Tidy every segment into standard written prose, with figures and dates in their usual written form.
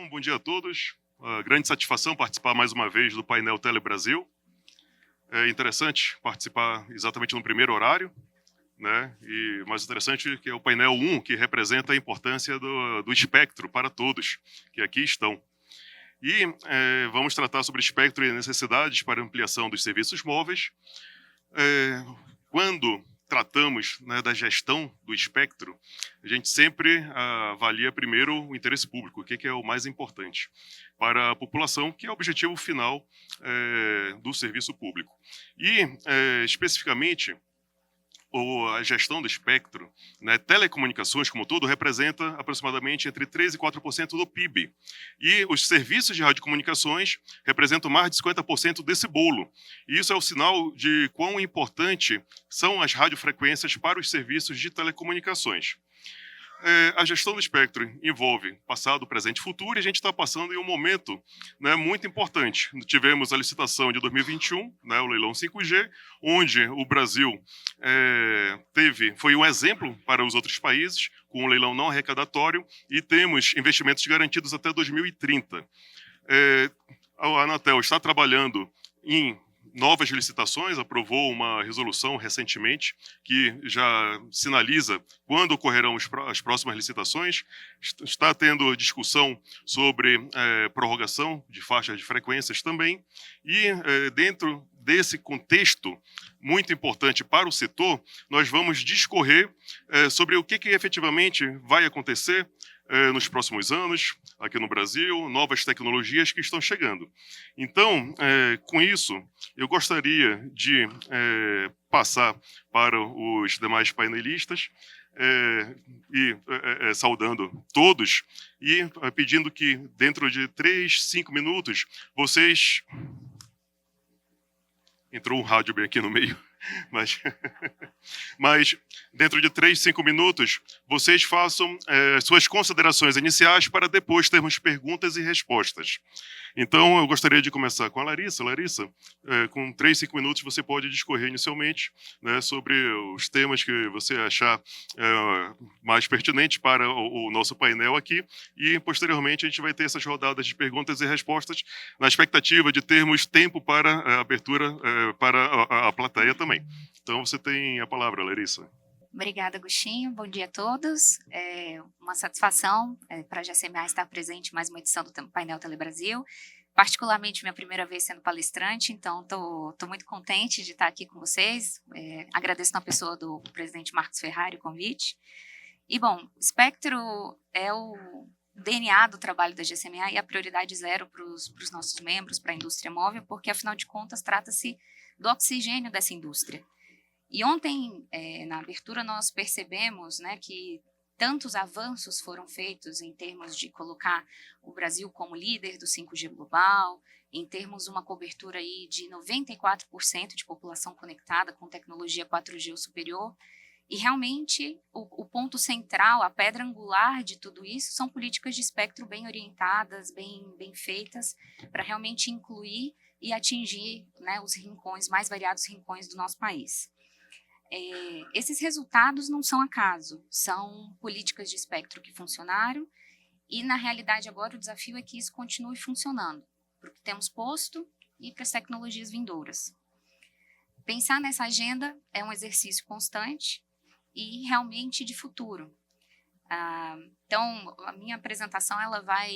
Então, bom dia a todos. Grande satisfação participar mais uma vez do painel Telebrasil. É interessante participar exatamente no primeiro horário, né? E mais interessante que é o painel 1, que representa a importância do espectro para todos que aqui estão. E vamos tratar sobre espectro e necessidades para ampliação dos serviços móveis. Quando tratamos, né, da gestão do espectro, a gente sempre avalia primeiro o interesse público, o que é o mais importante para a população, que é o objetivo final do serviço público. E, especificamente, a gestão do espectro, né, telecomunicações como um todo, representa aproximadamente entre 3% e 4% do PIB. E os serviços de radiocomunicações representam mais de 50% desse bolo. E isso é o sinal de quão importante são as radiofrequências para os serviços de telecomunicações. A gestão do espectro envolve passado, presente e futuro, e a gente está passando em um momento, né, muito importante. Tivemos a licitação de 2021, né, o leilão 5G, onde o Brasil foi um exemplo para os outros países, com um leilão não arrecadatório, e temos investimentos garantidos até 2030. A Anatel está trabalhando em novas licitações, aprovou uma resolução recentemente que já sinaliza quando ocorrerão as próximas licitações. Está tendo discussão sobre prorrogação de faixas de frequências também. E dentro desse contexto muito importante para o setor, nós vamos discorrer sobre o que efetivamente vai acontecer nos próximos anos, aqui no Brasil, novas tecnologias que estão chegando. Então, com isso, eu gostaria de passar para os demais painelistas, saudando todos e pedindo que, dentro de 3, 5 minutos, vocês... Entrou um rádio bem aqui no meio, mas dentro de 3, 5 minutos, vocês façam suas considerações iniciais para depois termos perguntas e respostas. Então, eu gostaria de começar com a Larissa. Larissa, com 3, 5 minutos, você pode discorrer inicialmente, né, sobre os temas que você achar mais pertinentes para o nosso painel aqui, e, posteriormente, a gente vai ter essas rodadas de perguntas e respostas, na expectativa de termos tempo para a abertura para a plateia também. Então, você tem a palavra, Larissa. Obrigada, Agostinho. Bom dia a todos. É uma satisfação para a GCMA estar presente em mais uma edição do Painel Telebrasil. Particularmente, minha primeira vez sendo palestrante, então estou muito contente de estar aqui com vocês. Agradeço na pessoa do presidente Marcos Ferrari o convite. E, bom, espectro é o DNA do trabalho da GCMA e a prioridade zero para os nossos membros, para a indústria móvel, porque, afinal de contas, trata-se do oxigênio dessa indústria. E ontem, na abertura, nós percebemos, né, que tantos avanços foram feitos em termos de colocar o Brasil como líder do 5G global, em termos de uma cobertura aí de 94% de população conectada com tecnologia 4G ou superior. E realmente o ponto central, a pedra angular de tudo isso são políticas de espectro bem orientadas, bem feitas, para realmente incluir e atingir, né, os rincões, mais variados rincões do nosso país. Esses resultados não são acaso, são políticas de espectro que funcionaram e, na realidade, agora o desafio é que isso continue funcionando, para o que temos posto e para as tecnologias vindouras. Pensar nessa agenda é um exercício constante e realmente de futuro. Então, a minha apresentação ela vai...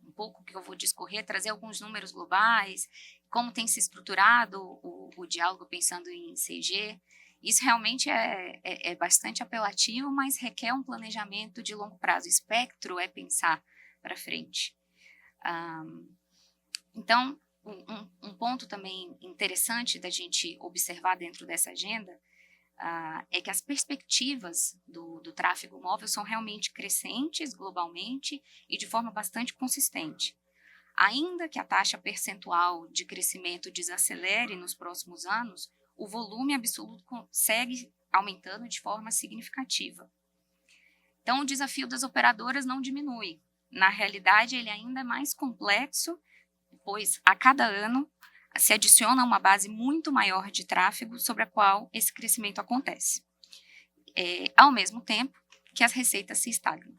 um pouco que eu vou discorrer, trazer alguns números globais, como tem se estruturado o diálogo pensando em CG. Isso realmente é bastante apelativo, mas requer um planejamento de longo prazo. Espectro é pensar para frente. Então, um ponto também interessante da gente observar dentro dessa agenda é que as perspectivas do tráfego móvel são realmente crescentes globalmente e de forma bastante consistente. Ainda que a taxa percentual de crescimento desacelere nos próximos anos, o volume absoluto segue aumentando de forma significativa. Então, o desafio das operadoras não diminui. Na realidade, ele ainda é mais complexo, pois a cada ano se adiciona uma base muito maior de tráfego sobre a qual esse crescimento acontece. Ao mesmo tempo que as receitas se estagnam.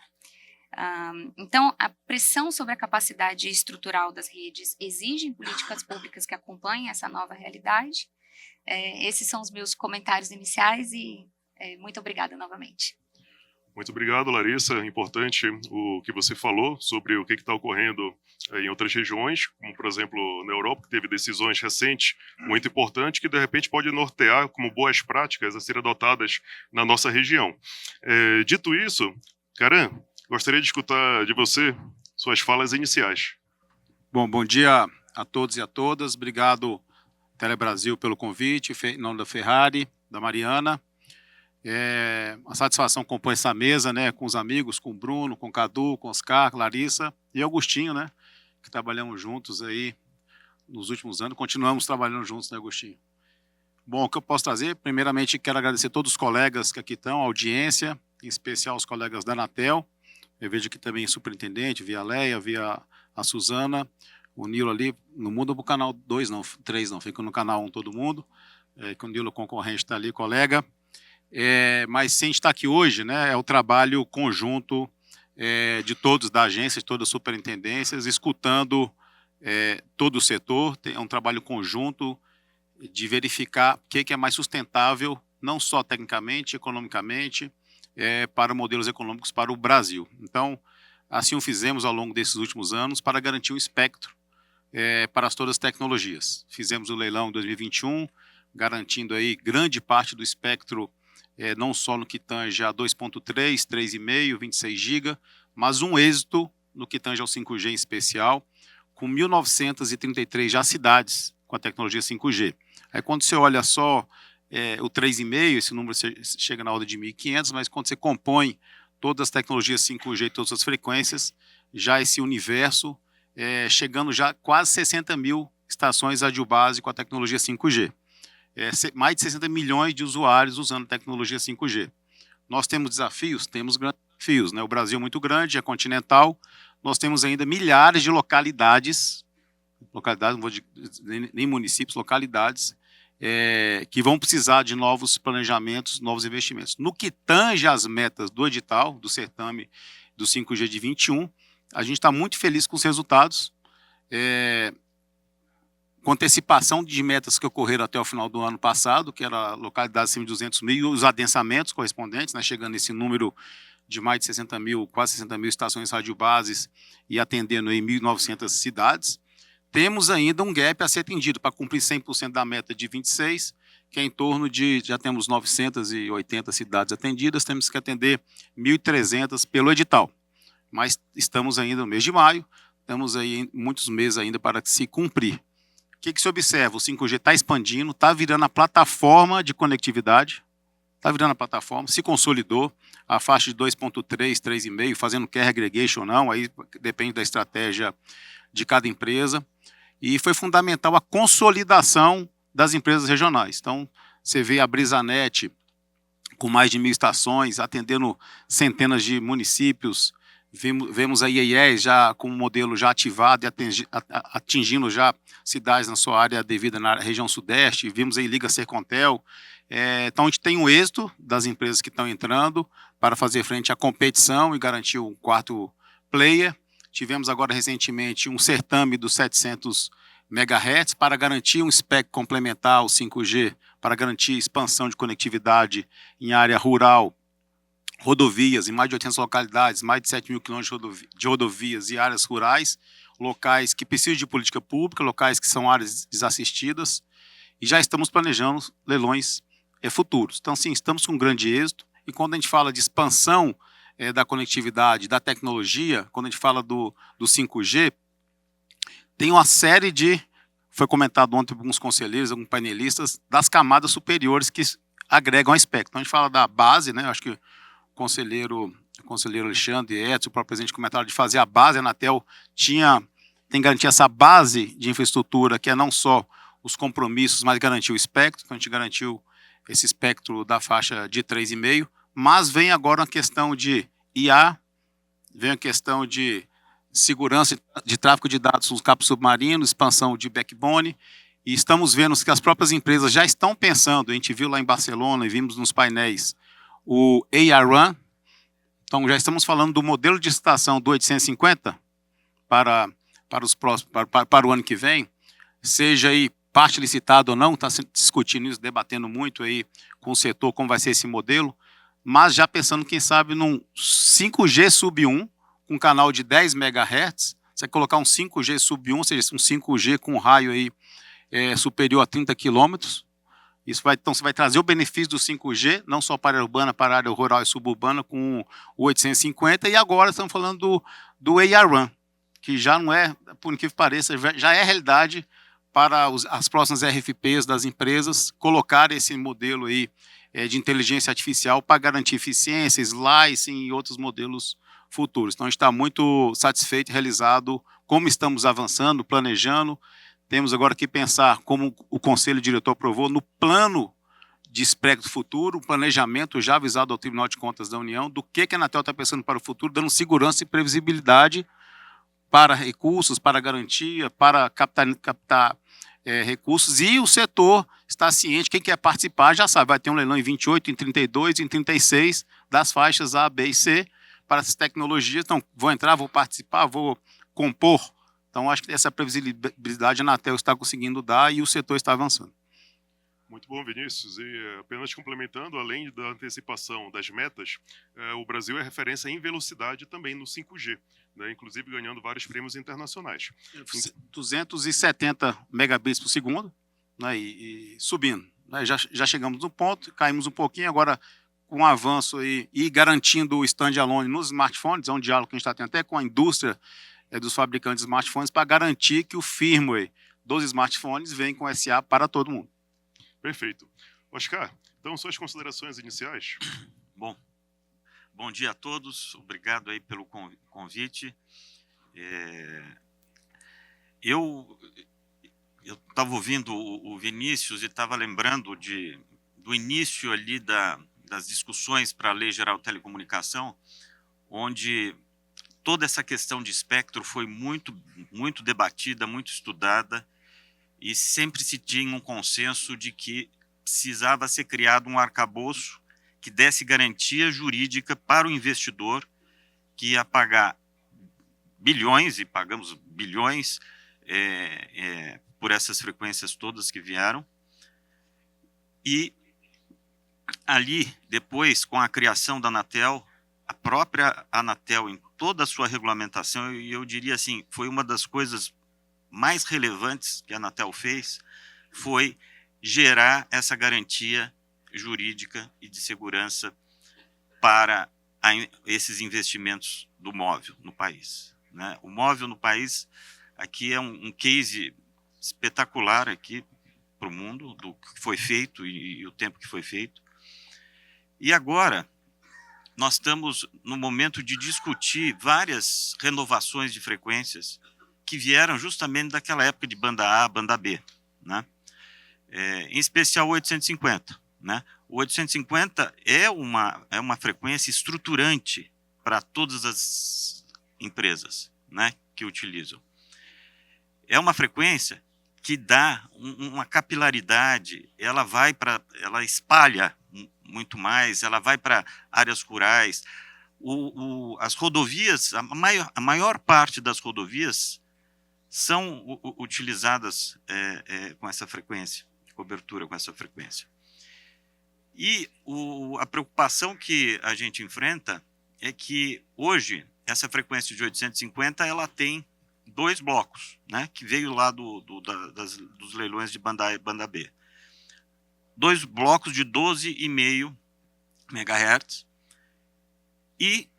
Então, a pressão sobre a capacidade estrutural das redes exige políticas públicas que acompanhem essa nova realidade. Esses são os meus comentários iniciais e muito obrigada novamente. Muito obrigado, Larissa. Importante o que você falou sobre o que está ocorrendo em outras regiões, como, por exemplo, na Europa, que teve decisões recentes muito importantes que, de repente, pode nortear como boas práticas a serem adotadas na nossa região. Dito isso, Karan, gostaria de escutar de você suas falas iniciais. Bom dia a todos e a todas. Obrigado, Telebrasil, pelo convite, em nome da Ferrari, da Mariana. É uma satisfação compor essa mesa, né, com os amigos, com o Bruno, com o Cadu, com o Oscar, com a Larissa e Agostinho, né, que trabalhamos juntos aí nos últimos anos, continuamos trabalhando juntos, né, Agostinho? Bom, o que eu posso trazer? Primeiramente, quero agradecer a todos os colegas que aqui estão, a audiência, em especial os colegas da Anatel. Eu vejo aqui também o superintendente, via Leia, via a Suzana, o Nilo ali, não muda para o canal 2 não, 3 não, fica no canal 1 todo mundo, que o Nilo concorrente está ali, colega. Mas sem estar aqui hoje, né, é o trabalho conjunto de todos da agência, de todas as superintendências, escutando todo o setor. É um trabalho conjunto de verificar o que é mais sustentável, não só tecnicamente, economicamente, para modelos econômicos para o Brasil. Então, assim o fizemos ao longo desses últimos anos para garantir um espectro para todas as tecnologias. Fizemos o leilão em 2021, garantindo aí grande parte do espectro, não só no que tange a 2.3, 3,5, 26 GB, mas um êxito no que tange ao 5G em especial, com 1.933 já cidades com a tecnologia 5G. Aí quando você olha só o 3,5, esse número chega na ordem de 1.500, mas quando você compõe todas as tecnologias 5G e todas as frequências, já esse universo chegando já quase 60 mil estações Adil-Base com a tecnologia 5G. Mais de 60 milhões de usuários usando a tecnologia 5G. Nós temos desafios? Temos grandes desafios, né? O Brasil é muito grande, é continental, nós temos ainda milhares de localidades, não vou dizer nem municípios, localidades, que vão precisar de novos planejamentos, novos investimentos. No que tange as metas do edital, do certame do 5G de 21, a gente está muito feliz com os resultados, com antecipação de metas que ocorreram até o final do ano passado, que era localidades acima de 200 mil, e os adensamentos correspondentes, né, chegando nesse número de mais de 60 mil, quase 60 mil estações radiobases e atendendo em 1.900 cidades. Temos ainda um gap a ser atendido para cumprir 100% da meta de 26, que é em torno de, já temos 980 cidades atendidas, temos que atender 1.300 pelo edital. Mas estamos ainda no mês de maio, temos aí muitos meses ainda para se cumprir. O que se observa? O 5G está expandindo, está virando a plataforma de conectividade, está virando a plataforma, se consolidou, a faixa de 2.3, 3,5, fazendo care aggregation ou não, aí depende da estratégia de cada empresa, e foi fundamental a consolidação das empresas regionais. Então, você vê a Brisanet com mais de 1.000 estações, atendendo centenas de municípios, vemos a IES já com um modelo já ativado e atingindo já cidades na sua área devida na região sudeste, vimos aí Liga Sercontel. Então a gente tem um êxito das empresas que estão entrando para fazer frente à competição e garantir um quarto player. Tivemos agora recentemente um certame dos 700 MHz para garantir um spec complementar ao 5G, para garantir expansão de conectividade em área rural, rodovias em mais de 800 localidades, mais de 7 mil quilômetros de rodovias e áreas rurais, locais que precisam de política pública, locais que são áreas desassistidas, e já estamos planejando leilões futuros. Então, sim, estamos com um grande êxito, e quando a gente fala de expansão da conectividade, da tecnologia, quando a gente fala do 5G, tem uma série de, foi comentado ontem por alguns conselheiros, alguns painelistas, das camadas superiores que agregam a espectro. Então, a gente fala da base, né, acho que o conselheiro Alexandre e Edson, o próprio presidente, comentaram de fazer a base. A Anatel tem garantir essa base de infraestrutura, que é não só os compromissos, mas garantir o espectro. Então, a gente garantiu esse espectro da faixa de 3,5, mas vem agora uma questão de IA, vem a questão de segurança de tráfego de dados nos cabos submarinos, expansão de backbone, e estamos vendo que as próprias empresas já estão pensando, a gente viu lá em Barcelona e vimos nos painéis, o AR-Run, Então, já estamos falando do modelo de licitação do 850 para o ano que vem, seja aí parte licitada ou não, está se discutindo isso, debatendo muito aí com o setor como vai ser esse modelo, mas já pensando, quem sabe, num 5G sub 1, com um canal de 10 MHz, você colocar um 5G sub 1, ou seja, um 5G com um raio aí, superior a 30 quilômetros. Então, você vai trazer o benefício do 5G, não só para a área urbana, para a área rural e suburbana, com o 850, e agora estamos falando do AR-RAN, que já não é, por incrível que pareça, já é realidade para as próximas RFPs das empresas colocar esse modelo aí, de inteligência artificial para garantir eficiência, slicing e outros modelos futuros. Então, a gente está muito satisfeito e realizado como estamos avançando, planejando. Temos agora que pensar, como o Conselho Diretor aprovou, no plano de espectro futuro, o planejamento já avisado ao Tribunal de Contas da União, do que a Anatel está pensando para o futuro, dando segurança e previsibilidade para recursos, para garantia, para captar recursos, e o setor está ciente, quem quer participar já sabe, vai ter um leilão em 28, em 32, em 36, das faixas A, B e C, para essas tecnologias. Então, vou entrar, vou participar, vou compor. Então, acho que essa previsibilidade a Anatel está conseguindo dar e o setor está avançando. Muito bom, Vinícius. E apenas complementando, além da antecipação das metas, o Brasil é referência em velocidade também no 5G, né, inclusive ganhando vários prêmios internacionais. 270 megabits por segundo, né, e subindo. Né, já chegamos no ponto, caímos um pouquinho, agora com o avanço e garantindo o standalone nos smartphones, é um diálogo que a gente está tendo até com a indústria dos fabricantes de smartphones, para garantir que o firmware dos smartphones vem com SA para todo mundo. Perfeito. Oscar, então, suas considerações iniciais? Bom dia a todos, obrigado aí pelo convite. Eu estava ouvindo o Vinícius e estava lembrando do início ali das discussões para a Lei Geral de Telecomunicação, onde toda essa questão de espectro foi muito, muito debatida, muito estudada, e sempre se tinha um consenso de que precisava ser criado um arcabouço que desse garantia jurídica para o investidor que ia pagar bilhões, e pagamos bilhões por essas frequências todas que vieram. E ali, depois, com a criação da Anatel, a própria Anatel, em toda a sua regulamentação, eu diria assim, foi uma das coisas mais relevantes que a Anatel fez, foi gerar essa garantia jurídica e de segurança para esses investimentos do móvel no país, né? O móvel no país aqui é um case espetacular aqui para o mundo, do que foi feito e o tempo que foi feito. E agora nós estamos no momento de discutir várias renovações de frequências que vieram justamente daquela época de banda A, banda B, né? Em especial o 850. Né? O 850 é uma frequência estruturante para todas as empresas, né, que utilizam. É uma frequência que dá uma capilaridade, ela espalha muito mais, ela vai para áreas rurais. As rodovias, a maior parte das rodovias são utilizadas com essa frequência, de cobertura com essa frequência. E a preocupação que a gente enfrenta é que hoje essa frequência de 850 ela tem 2 blocos, né, que veio lá dos leilões de banda A e banda B. 2 blocos de 12,5 MHz e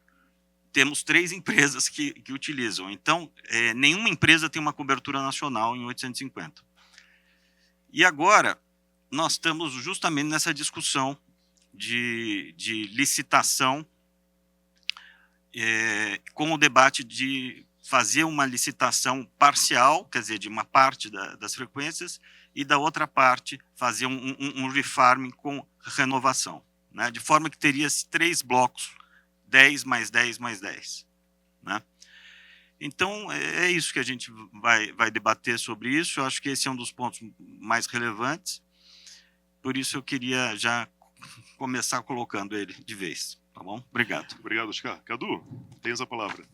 temos 3 empresas que utilizam. Então, nenhuma empresa tem uma cobertura nacional em 850. E agora, nós estamos justamente nessa discussão de licitação, com o debate de fazer uma licitação parcial, quer dizer, de uma parte das frequências, e da outra parte fazer um refarming com renovação, né? De forma que teria 3 blocos, 10 mais 10 mais 10. Né? Então, é isso que a gente vai debater sobre isso. Eu acho que esse é um dos pontos mais relevantes. Por isso, eu queria já começar colocando ele de vez. Tá bom? Obrigado. Obrigado, Oscar. Cadu, tens a palavra.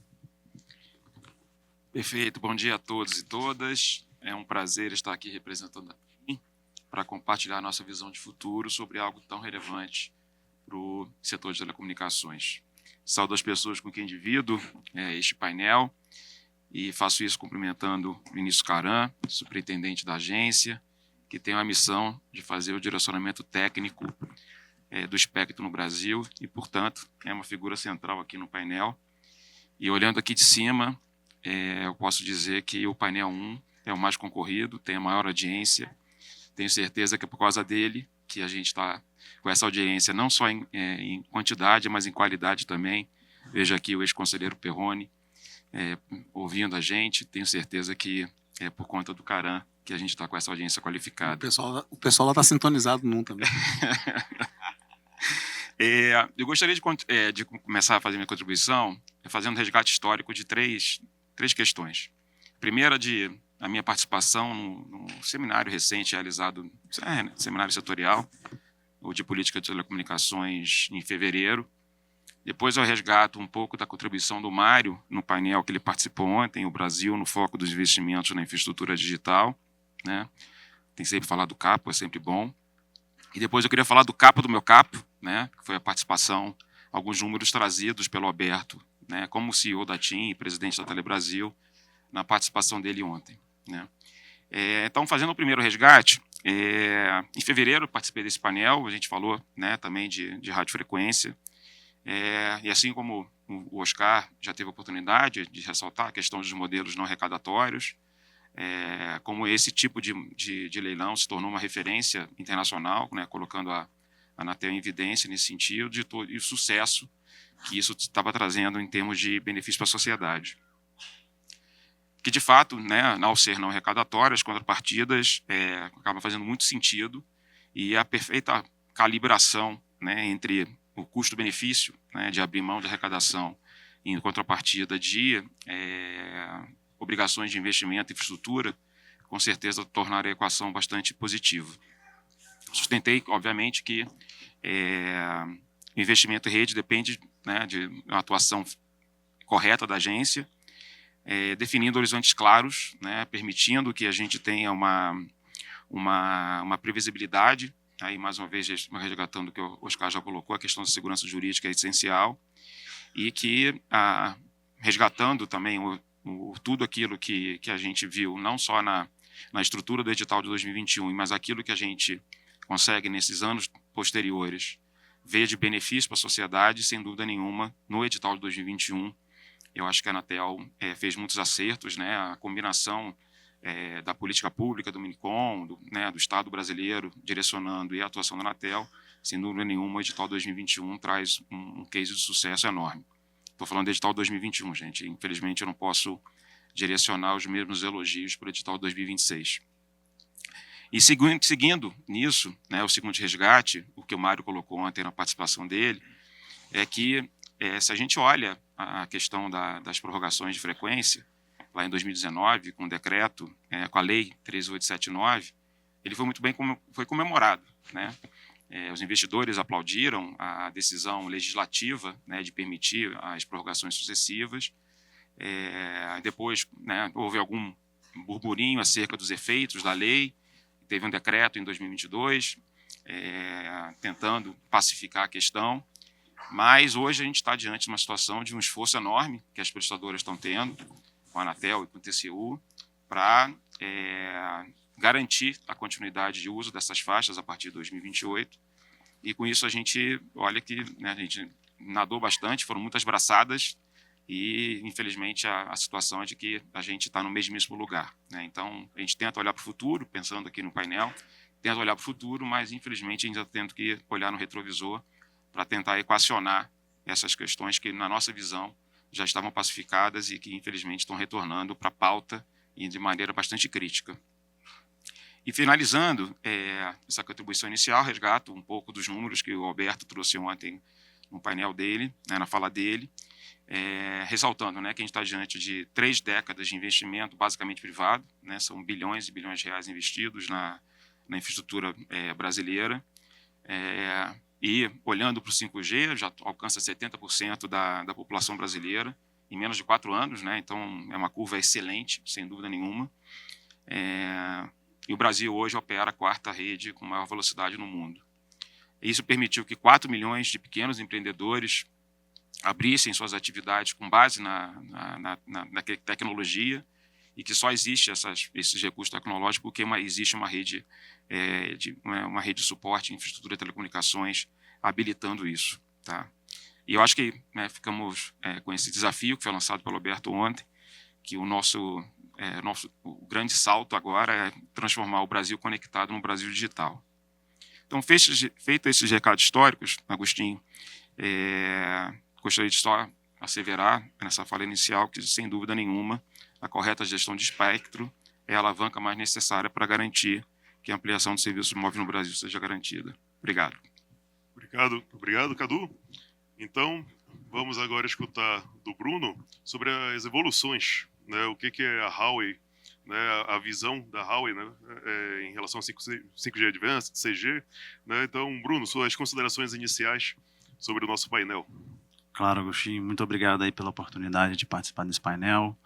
Perfeito. Bom dia a todos e todas. É um prazer estar aqui representando a mim para compartilhar nossa visão de futuro sobre algo tão relevante para o setor de telecomunicações. Saúdo as pessoas com quem divido este painel e faço isso cumprimentando o Vinícius Caran, superintendente da agência, que tem a missão de fazer o direcionamento técnico do espectro no Brasil e, portanto, é uma figura central aqui no painel. E olhando aqui de cima, eu posso dizer que o painel 1 é o mais concorrido, tem a maior audiência. Tenho certeza que é por causa dele que a gente está com essa audiência, não só em quantidade, mas em qualidade também. Vejo aqui o ex-conselheiro Perrone ouvindo a gente. Tenho certeza que é por conta do Caran que a gente está com essa audiência qualificada. O pessoal lá está sintonizado num também. Eu gostaria de começar a fazer minha contribuição fazendo um resgate histórico de três questões. Primeira, a minha participação no seminário recente realizado, seminário setorial, ou de política de telecomunicações, em fevereiro. Depois eu resgato um pouco da contribuição do Mário no painel que ele participou ontem, o Brasil no foco dos investimentos na infraestrutura digital, né? Tem sempre falar do capo, é sempre bom. E depois eu queria falar do capo do meu capo, né? Que foi a participação, alguns números trazidos pelo Alberto, né? Como CEO da TIM e presidente da Telebrasil, na participação dele ontem, né? Então, fazendo o primeiro resgate, em fevereiro eu participei desse painel, a gente falou, né, também de radiofrequência, e assim como o Oscar já teve a oportunidade de ressaltar a questão dos modelos não arrecadatórios, como esse tipo de leilão se tornou uma referência internacional, né, colocando a Anatel em evidência nesse sentido, e o sucesso que isso estava trazendo em termos de benefício para a sociedade. Que, de fato, né, ao ser não arrecadatório, as contrapartidas acabam fazendo muito sentido, e a perfeita calibração, né, entre o custo-benefício, né, de abrir mão de arrecadação em contrapartida de obrigações de investimento em infraestrutura, com certeza tornaram a equação bastante positiva. Sustentei, obviamente, que o investimento em rede depende, né, de uma atuação correta da agência, definindo horizontes claros, né, permitindo que a gente tenha uma previsibilidade. Aí, mais uma vez, resgatando o que o Oscar já colocou, a questão da segurança jurídica é essencial, e que, resgatando também tudo aquilo que a gente viu, não só na estrutura do edital de 2021, mas aquilo que a gente consegue nesses anos posteriores ver de benefício para a sociedade, sem dúvida nenhuma, no edital de 2021, eu acho que a Anatel fez muitos acertos, né? A combinação da política pública do Minicom, do Estado brasileiro direcionando e a atuação da Anatel, sem dúvida nenhuma, o edital 2021 traz um case de sucesso enorme. Estou falando do edital 2021, gente. Infelizmente, eu não posso direcionar os mesmos elogios para o edital 2026. E seguindo nisso, né, o segundo resgate, o que o Mário colocou ontem na participação dele, é que se a gente olha a questão das prorrogações de frequência, lá em 2019, com o decreto, com a lei 13879, ele foi muito bem comemorado, né? Os investidores aplaudiram a decisão legislativa, né, de permitir as prorrogações sucessivas. Depois, né, houve algum burburinho acerca dos efeitos da lei. Teve um decreto em 2022 tentando pacificar a questão, mas hoje a gente está diante de uma situação de um esforço enorme que as prestadoras estão tendo com a Anatel e com o TCU para garantir a continuidade de uso dessas faixas a partir de 2028. E com isso a gente olha que, né, a gente nadou bastante, foram muitas braçadas e, infelizmente, a situação é de que a gente está no mesmíssimo lugar, né? Então, a gente tenta olhar para o futuro, pensando aqui no painel, tenta olhar para o futuro, mas, infelizmente, a gente está tendo que olhar no retrovisor para tentar equacionar essas questões que, na nossa visão, já estavam pacificadas e que, infelizmente, estão retornando para a pauta e de maneira bastante crítica. E, finalizando essa contribuição inicial, resgato um pouco dos números que o Alberto trouxe ontem no painel dele, né, na fala dele, ressaltando, né, que a gente está diante de 3 décadas de investimento basicamente privado, né, são bilhões e bilhões de reais investidos na infraestrutura brasileira, E, olhando para o 5G, já alcança 70% da população brasileira em menos de 4 anos, né? Então, é uma curva excelente, sem dúvida nenhuma. E o Brasil hoje opera a 4ª rede com maior velocidade no mundo. Isso permitiu que 4 milhões de pequenos empreendedores abrissem suas atividades com base na tecnologia, e que só existe esses recursos tecnológicos porque existe uma rede de suporte, infraestrutura de telecomunicações, habilitando isso. Tá? E eu acho que, né, ficamos com esse desafio que foi lançado pelo Alberto ontem, que o o grande salto agora é transformar o Brasil conectado no Brasil digital. Então, feito esses recados históricos, Agostinho, gostaria de só asseverar nessa fala inicial que, sem dúvida nenhuma, a correta gestão de espectro é a alavanca mais necessária para garantir que a ampliação de serviços móveis no Brasil seja garantida. Obrigado. Obrigado, Cadu. Então, vamos agora escutar do Bruno sobre as evoluções, né? O que é a Huawei, né? A visão da Huawei, né? Em relação ao 5G Advanced, 6G. Né? Então, Bruno, suas considerações iniciais sobre o nosso painel. Claro, Agostinho, muito obrigado aí pela oportunidade de participar desse painel.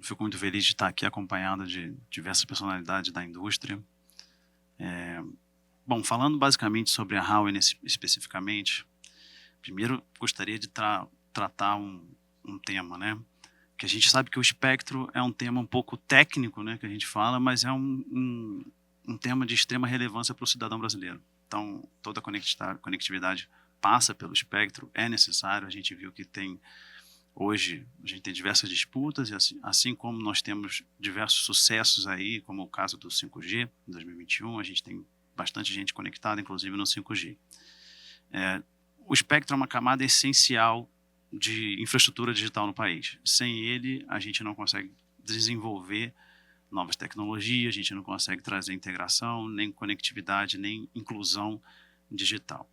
Fico muito feliz de estar aqui acompanhado de diversas personalidades da indústria. Bom, falando basicamente sobre a Huawei especificamente, primeiro gostaria de tratar um tema, né? Que a gente sabe que o espectro é um tema um pouco técnico, né, que a gente fala, mas é um tema de extrema relevância para o cidadão brasileiro. Então, toda a conectividade passa pelo espectro, é necessário. A gente viu que hoje a gente tem diversas disputas, e assim como nós temos diversos sucessos aí, como o caso do 5G, em 2021, a gente tem bastante gente conectada, inclusive no 5G. O espectro é uma camada essencial de infraestrutura digital no país. Sem ele, a gente não consegue desenvolver novas tecnologias, a gente não consegue trazer integração, nem conectividade, nem inclusão digital.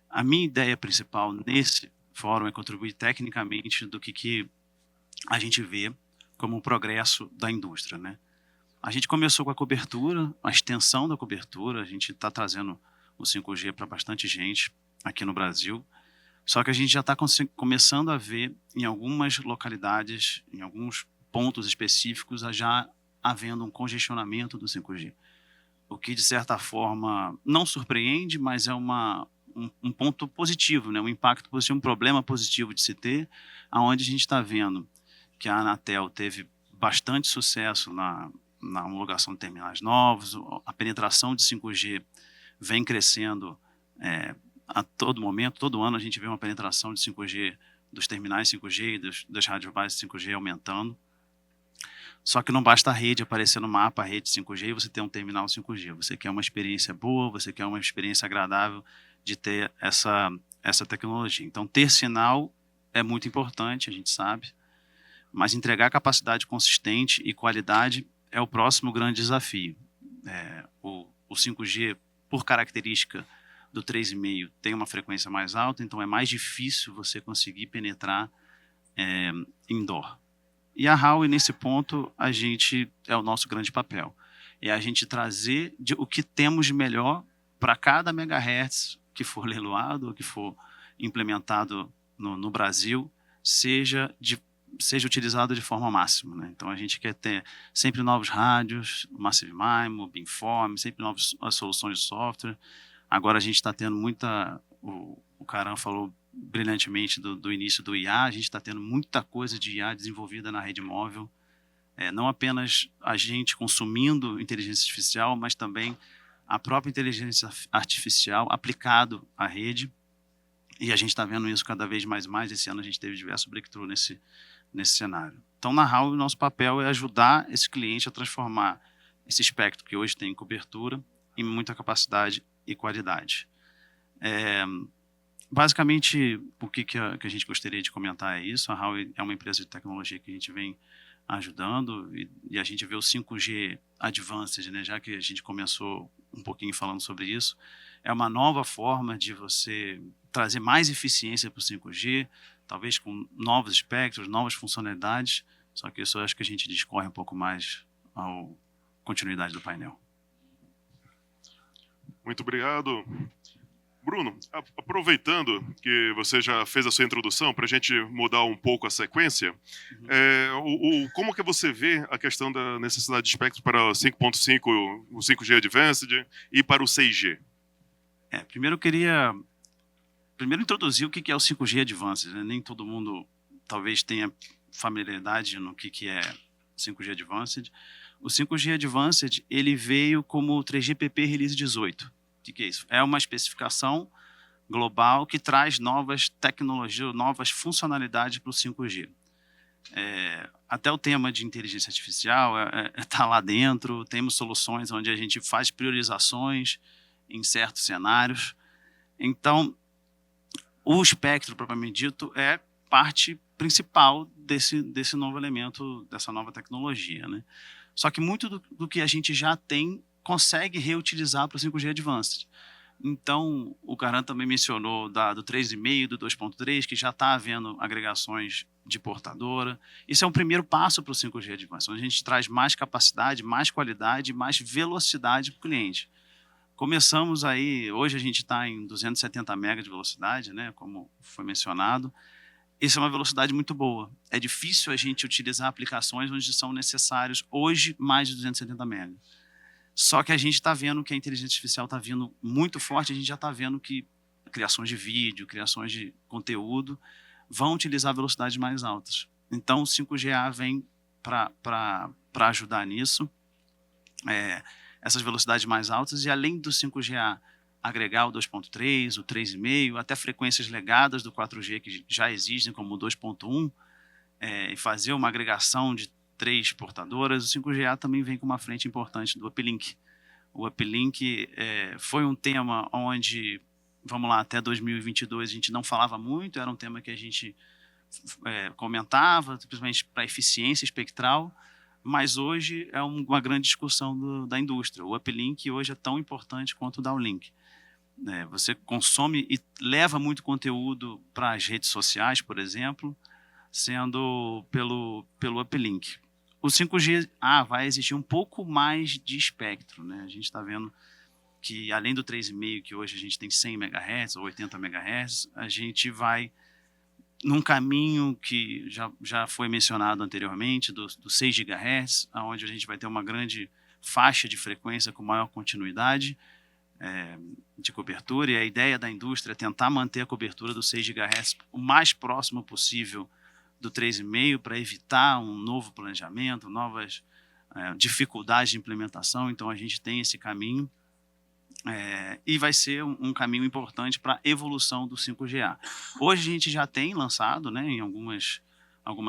A minha ideia principal nesse fórum é contribuir tecnicamente do que a gente vê como o progresso da indústria, né? A gente começou com a cobertura, a extensão da cobertura, a gente está trazendo o 5G para bastante gente aqui no Brasil, só que a gente já está começando a ver em algumas localidades, em alguns pontos específicos, já havendo um congestionamento do 5G, o que de certa forma não surpreende, mas é um ponto positivo, né? Um impacto positivo, um problema positivo de se ter, aonde a gente está vendo que a Anatel teve bastante sucesso na homologação de terminais novos, a penetração de 5G vem crescendo a todo momento, todo ano a gente vê uma penetração de 5G, dos terminais 5G e das rádios bases 5G aumentando. Só que não basta a rede aparecer no mapa, a rede 5G, e você ter um terminal 5G. Você quer uma experiência boa, você quer uma experiência agradável de ter essa tecnologia. Então, ter sinal é muito importante, a gente sabe, mas entregar capacidade consistente e qualidade é o próximo grande desafio. O 5G, por característica do 3,5, tem uma frequência mais alta, então é mais difícil você conseguir penetrar indoor. E a Huawei, nesse ponto, é o nosso grande papel. É a gente trazer o que temos de melhor para cada megahertz que for leiloado, ou que for implementado no Brasil, seja utilizado de forma máxima, né? Então, a gente quer ter sempre novos rádios, Massive MIMO, Beamform, sempre novas soluções de software. Agora, a gente está tendo o Caran falou brilhantemente do início do IA, a gente está tendo muita coisa de IA desenvolvida na rede móvel, não apenas a gente consumindo inteligência artificial, mas também a própria inteligência artificial aplicado à rede, e a gente está vendo isso cada vez mais. Esse ano a gente teve diversos breakthroughs nesse cenário. Então, na Huawei, o nosso papel é ajudar esse cliente a transformar esse espectro que hoje tem cobertura em muita capacidade e qualidade. Basicamente, o que a gente gostaria de comentar é isso. A Huawei é uma empresa de tecnologia que a gente vem ajudando, e a gente vê o 5G Advanced, né, já que a gente começou um pouquinho falando sobre isso, é uma nova forma de você trazer mais eficiência para o 5G, talvez com novos espectros, novas funcionalidades, só que isso eu acho que a gente discorre um pouco mais à continuidade do painel. Muito obrigado. Bruno, aproveitando que você já fez a sua introdução, para a gente mudar um pouco a sequência, como que você vê a questão da necessidade de espectro para o 5.5, o 5G Advanced e para o 6G? Primeiro eu queria introduzir o que é o 5G Advanced, né? Nem todo mundo talvez tenha familiaridade no que é 5G Advanced. O 5G Advanced, ele veio como o 3GPP Release 18. O que é isso? É uma especificação global que traz novas tecnologias, novas funcionalidades para o 5G. Até o tema de inteligência artificial está lá dentro, temos soluções onde a gente faz priorizações em certos cenários. Então, o espectro, propriamente dito, é parte principal desse novo elemento, dessa nova tecnologia, né? Só que muito do que a gente já tem consegue reutilizar para o 5G Advanced. Então, o Karan também mencionou do 3,5, do 2.3, que já está havendo agregações de portadora. Isso é um primeiro passo para o 5G Advanced, onde a gente traz mais capacidade, mais qualidade, mais velocidade para o cliente. Começamos aí, hoje a gente está em 270 MB de velocidade, né, como foi mencionado. Isso é uma velocidade muito boa. É difícil a gente utilizar aplicações onde são necessários hoje mais de 270 MB. Só que a gente está vendo que a inteligência artificial está vindo muito forte, a gente já está vendo que criações de vídeo, criações de conteúdo vão utilizar velocidades mais altas. Então o 5GA vem para ajudar nisso. Essas velocidades mais altas, e além do 5GA agregar o 2.3, o 3,5, até frequências legadas do 4G que já existem, como o 2.1, e fazer uma agregação de 3 portadoras, o 5GA também vem com uma frente importante do uplink. O uplink foi um tema onde, vamos lá, até 2022 a gente não falava muito, era um tema que a gente comentava, principalmente para eficiência espectral, mas hoje é uma grande discussão da indústria. O uplink hoje é tão importante quanto o downlink. Você consome e leva muito conteúdo para as redes sociais, por exemplo, sendo pelo uplink. O 5G vai existir um pouco mais de espectro, né? A gente está vendo que, além do 3,5, que hoje a gente tem 100 MHz ou 80 MHz, a gente vai num caminho que já foi mencionado anteriormente, do 6 GHz, onde a gente vai ter uma grande faixa de frequência com maior continuidade de cobertura, e a ideia da indústria é tentar manter a cobertura do 6 GHz o mais próximo possível do 3,5 para evitar um novo planejamento, novas dificuldades de implementação. Então a gente tem esse caminho e vai ser um caminho importante para a evolução do 5GA. Hoje a gente já tem lançado, né, em algumas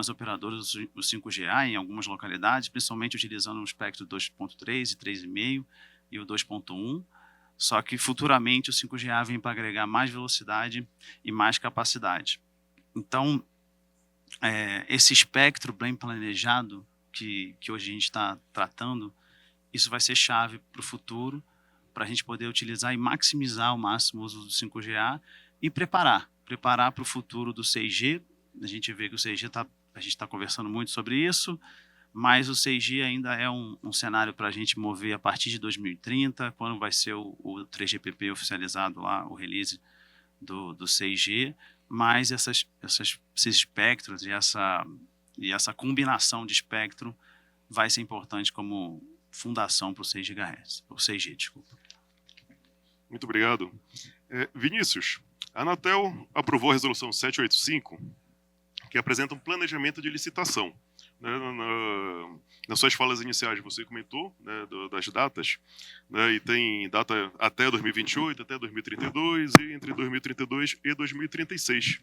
operadoras o 5GA em algumas localidades, principalmente utilizando o espectro 2.3 e 3,5 e o 2.1, só que futuramente o 5GA vem para agregar mais velocidade e mais capacidade. Então, esse espectro bem planejado que hoje a gente está tratando, isso vai ser chave para o futuro, para a gente poder utilizar e maximizar ao máximo o uso do 5GA e preparar para o futuro do 6G. A gente vê que o 6G a gente está conversando muito sobre isso, mas o 6G ainda é um cenário para a gente mover a partir de 2030, quando vai ser o 3GPP oficializado lá, o release do 6G, mas esses espectros e essa combinação de espectro vai ser importante como fundação para o 6 GHz, o 6G, desculpa. Muito obrigado. Vinícius, a Anatel aprovou a resolução 785, que apresenta um planejamento de licitação. Nas suas falas iniciais você comentou, né, das datas, né, e tem data até 2028, até 2032 e entre 2032 e 2036.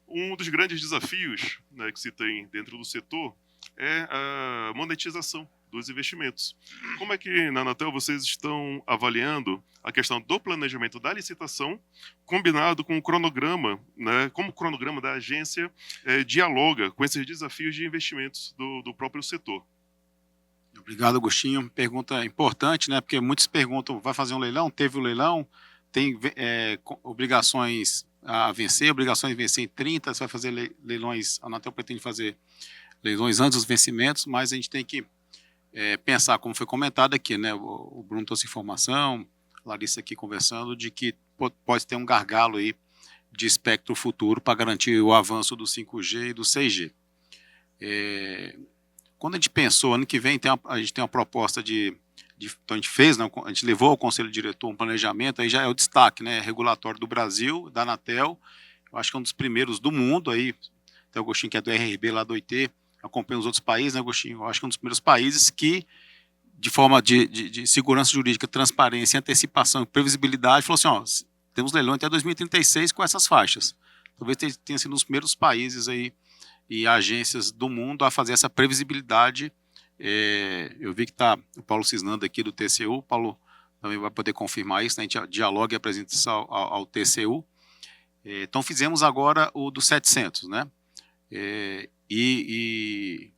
Um dos grandes desafios, né, que se tem dentro do setor é a monetização dos investimentos. Como é que na Anatel vocês estão avaliando a questão do planejamento da licitação combinado com o cronograma, né, como o cronograma da agência dialoga com esses desafios de investimentos do próprio setor? Obrigado, Agostinho. Pergunta importante, né? Porque muitos perguntam, vai fazer um leilão? Teve o leilão? Tem obrigações a vencer, obrigações de vencer em 30, você vai fazer leilões, a Anatel pretende fazer leilões antes dos vencimentos, mas a gente tem que pensar, como foi comentado aqui, né? O Bruno trouxe informação, Larissa aqui conversando, de que pode ter um gargalo aí de espectro futuro para garantir o avanço do 5G e do 6G. Quando a gente pensou, ano que vem a gente tem uma proposta então a gente fez, né, a gente levou ao Conselho Diretor um planejamento, aí já é o destaque, né, regulatório do Brasil, da Anatel, eu acho que é um dos primeiros do mundo, aí tem o Agostinho que é do RRB lá do OIT, acompanha os outros países, né, Agostinho, eu acho que é um dos primeiros países que, de forma de segurança jurídica, transparência, antecipação e previsibilidade, falou assim, ó, temos leilão até 2036 com essas faixas. Talvez tenha sido um dos primeiros países aí e agências do mundo a fazer essa previsibilidade. Eu vi que está o Paulo Cisnando aqui do TCU, o Paulo também vai poder confirmar isso, né? A gente dialoga e apresenta isso ao TCU. Então fizemos agora o do 700, né?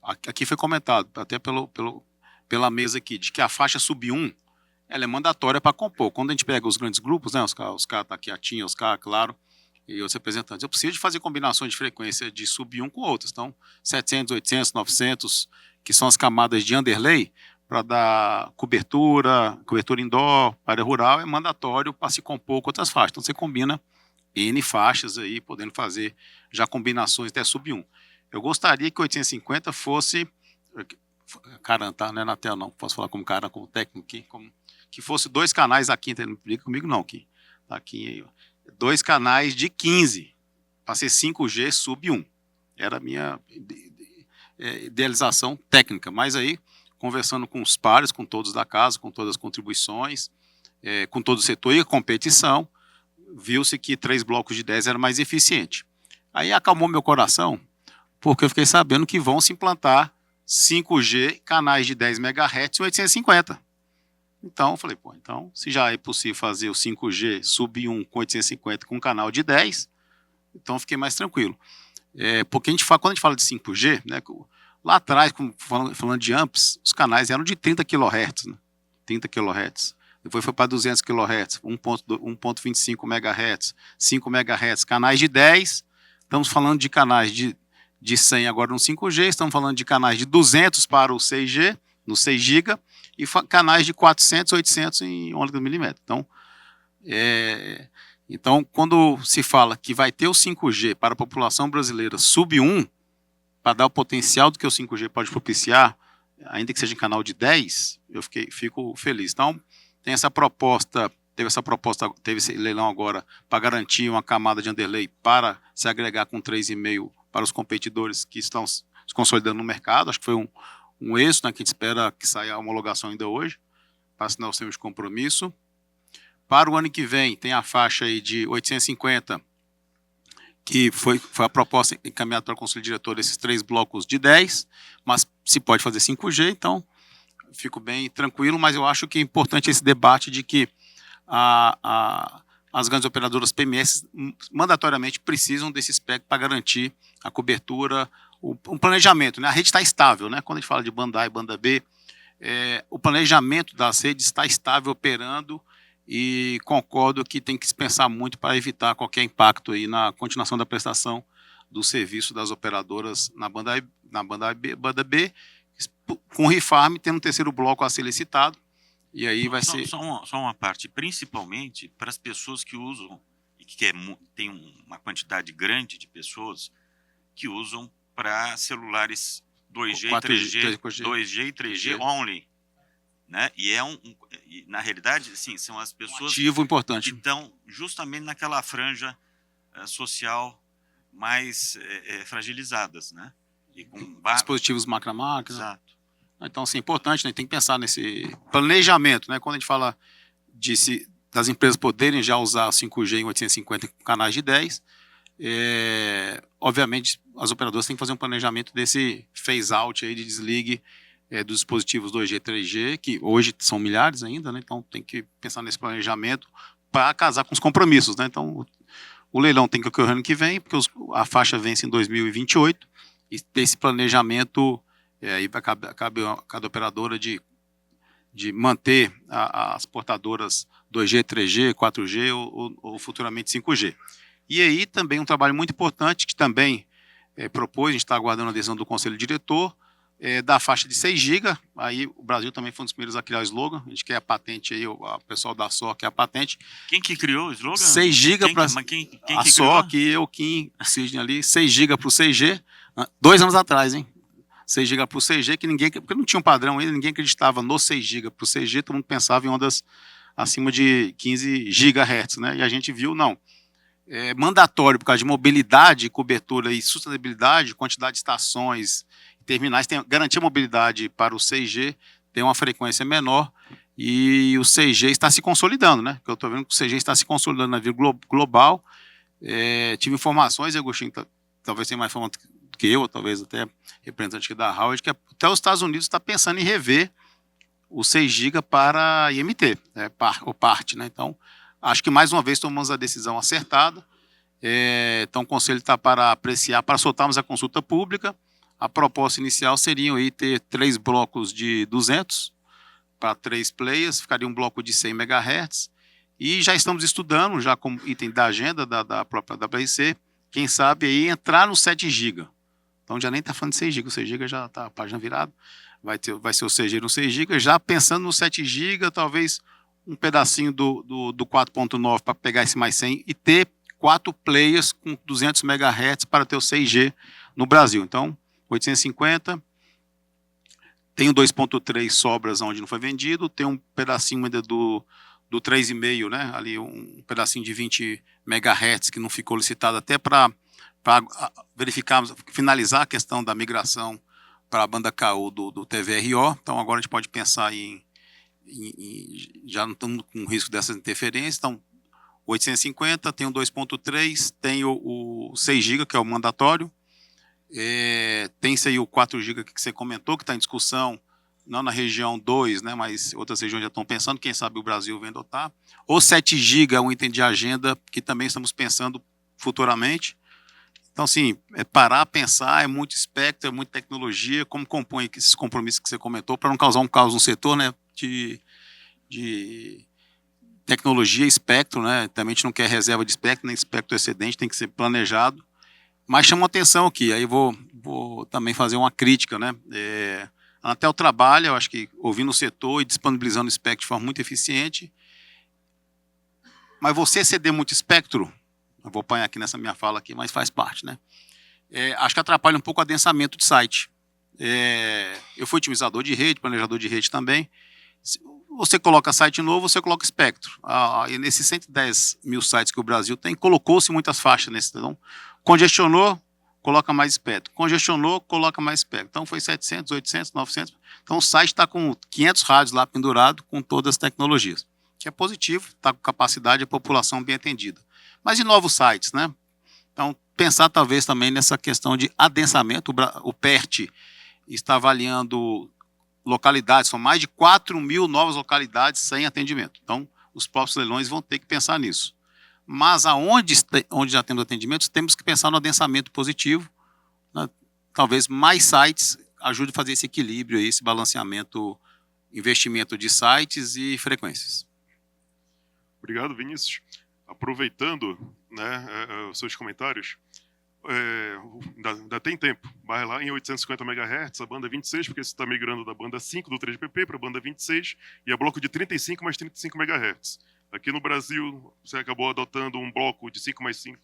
Aqui foi comentado, até pela mesa aqui, de que a faixa sub-1, ela é mandatória para compor. Quando a gente pega os grandes grupos, né, os caras tá aqui, a TIM, os caras, claro, e outros representantes, eu preciso de fazer combinações de frequência de sub-1 com outras. Então, 700, 800, 900, que são as camadas de underlay, para dar cobertura indoor, área rural, é mandatório para se compor com outras faixas. Então, você combina N faixas aí, podendo fazer já combinações até sub-1. Eu gostaria que 850 fosse... Cara, tá, não é na tela não, posso falar como cara, como técnico aqui, que fosse 2 canais aqui, não briga comigo não, aqui, tá aqui aí, ó. 2 canais de 15, para ser 5G sub 1. Era a minha idealização técnica, mas aí, conversando com os pares, com todos da casa, com todas as contribuições, com todo o setor e a competição, viu-se que 3 blocos de 10 era mais eficiente. Aí acalmou meu coração, porque eu fiquei sabendo que vão se implantar 5G, canais de 10 MHz e 850. Então, eu falei, então, se já é possível fazer o 5G sub 1 com 850 com um canal de 10, então eu fiquei mais tranquilo. Porque quando a gente fala de 5G, né, lá atrás, falando de amps, os canais eram de 30 kHz, né, 30 kHz. Depois foi para 200 kHz, 1.25 MHz, 5 MHz, canais de 10, estamos falando de canais de 100 agora no 5G, estamos falando de canais de 200 para o 6G, no 6 GB, e canais de 400, 800 em 11 mm. Então, quando se fala que vai ter o 5G para a população brasileira sub 1, para dar o potencial do que o 5G pode propiciar, ainda que seja em canal de 10, eu fico feliz. Então, teve essa proposta, teve esse leilão agora para garantir uma camada de underlay para se agregar com 3,5 para os competidores que estão se consolidando no mercado. Acho que foi um êxito, né, que a gente espera que saia a homologação ainda hoje, para assinar o termo de compromisso. Para o ano que vem, tem a faixa aí de 850, que foi a proposta encaminhada para o Conselho Diretor desses 3 blocos de 10, mas se pode fazer 5G, então fico bem tranquilo, mas eu acho que é importante esse debate de que as grandes operadoras PMS mandatoriamente precisam desse espectro para garantir a cobertura, um planejamento, né? A rede está estável, né? Quando a gente fala de banda A e banda B, o planejamento das redes está estável, operando, e concordo que tem que se pensar muito para evitar qualquer impacto aí na continuação da prestação do serviço das operadoras na banda banda B, com o RIFARM tendo um terceiro bloco a ser licitado, e aí vai ser... Só uma parte, principalmente para as pessoas que usam, e que tem uma quantidade grande de pessoas que usam para celulares 2G e 3G, 2G e 3G only, né? E na realidade, assim, são as pessoas ativo importante que estão justamente naquela franja social mais fragilizadas, né? E com dispositivos máquina-máquina. Exato. Então, assim, é importante, né? Tem que pensar nesse planejamento, né? Quando a gente fala das empresas poderem já usar 5G em 850 canais de 10, obviamente as operadoras têm que fazer um planejamento desse phase-out aí de desligue dos dispositivos 2G, 3G, que hoje são milhares ainda, né? Então tem que pensar nesse planejamento para casar com os compromissos, né? Então o leilão tem que ocorrer ano que vem, porque a faixa vence em 2028, e ter esse planejamento, aí cabe cada operadora de manter as portadoras 2G, 3G, 4G ou futuramente 5G. E aí também um trabalho muito importante que também propôs, a gente está aguardando a decisão do Conselho Diretor, da faixa de 6 GB. Aí o Brasil também foi um dos primeiros a criar o slogan. A gente quer a patente aí, o pessoal da SOC quer a patente. Quem que criou o slogan? 6 GB para Quem a que SOC, eu, Kim, Sidney ali, 6 GB para o 6G, 2 anos atrás, hein? 6 GB para o 6G, porque não tinha um padrão ainda, ninguém acreditava no 6 GB para o 6G, todo mundo pensava em ondas acima de 15 GHz, né? E a gente viu, não. É mandatório por causa de mobilidade, cobertura e sustentabilidade, quantidade de estações, terminais, garantir a mobilidade para o 6G, tem uma frequência menor e o 6G está se consolidando, né? Eu estou vendo que o 6G está se consolidando na vida global. Tive informações, Agostinho, talvez tenha mais informação que eu, ou talvez até representante aqui da Howard, que até os Estados Unidos está pensando em rever o 6 GB para IMT, ou parte, né? Então, acho que mais uma vez tomamos a decisão acertada. Então, o Conselho está para apreciar, para soltarmos a consulta pública. A proposta inicial seria aí ter 3 blocos de 200 para 3 players, ficaria um bloco de 100 MHz, e já estamos estudando, já como item da agenda da própria WRC, quem sabe aí entrar no 7 GB. Então já nem está falando de 6 GB, o 6 GB já está a página virada, vai ser o 6G no 6 GB, já pensando no 7 GB, talvez um pedacinho do 4.9 para pegar esse mais 100 e ter 4 players com 200 MHz para ter o 6G no Brasil. Então, 850, tem o 2.3 sobras onde não foi vendido, tem um pedacinho ainda do 3,5, né? Ali um pedacinho de 20 MHz que não ficou licitado até para verificarmos, finalizar a questão da migração para a banda KU do TVRO. Então agora a gente pode pensar já não estamos com risco dessas interferências. Então 850, tem o 2.3, tem o 6 GB que é o mandatório. Tem-se aí o 4 GB que você comentou, que está em discussão, não na região 2, né, mas outras regiões já estão pensando, quem sabe o Brasil vem adotar. O 7 GB é um item de agenda que também estamos pensando futuramente. Então, assim, parar, pensar, é muito espectro, é muita tecnologia, como compõe esses compromissos que você comentou, para não causar um caos no setor, né, de tecnologia, espectro, né, também a gente não quer reserva de espectro, nem espectro excedente, tem que ser planejado. Mas chama atenção aqui, aí vou também fazer uma crítica, né? A Anatel trabalha, eu acho que ouvindo o setor e disponibilizando o espectro de forma muito eficiente, mas você ceder muito espectro, eu vou apanhar aqui nessa minha fala aqui, mas faz parte, né? Acho que atrapalha um pouco o adensamento de site. Eu fui otimizador de rede, planejador de rede também. Você coloca site novo, você coloca espectro. E nesses 110 mil sites que o Brasil tem, colocou-se muitas faixas nesse. Então, congestionou, coloca mais espectro. Congestionou, coloca mais espectro. Então, foi 700, 800, 900. Então, o site está com 500 rádios lá pendurado, com todas as tecnologias. Que é positivo, está com capacidade e a população bem atendida. Mas e novos sites, né? Então, pensar talvez também nessa questão de adensamento. O PERT está avaliando localidades, são mais de 4 mil novas localidades sem atendimento. Então, os próprios leilões vão ter que pensar nisso. Mas onde já temos atendimentos, temos que pensar no adensamento positivo, né? Talvez mais sites ajude a fazer esse equilíbrio, esse balanceamento, investimento de sites e frequências. Obrigado, Vinícius. Aproveitando, né, os seus comentários, ainda tem tempo. Vai lá em 850 MHz, a banda 26, porque você está migrando da banda 5 do 3GPP para a banda 26, e é bloco de 35 mais 35 MHz. Aqui no Brasil, você acabou adotando um bloco de 5 mais 5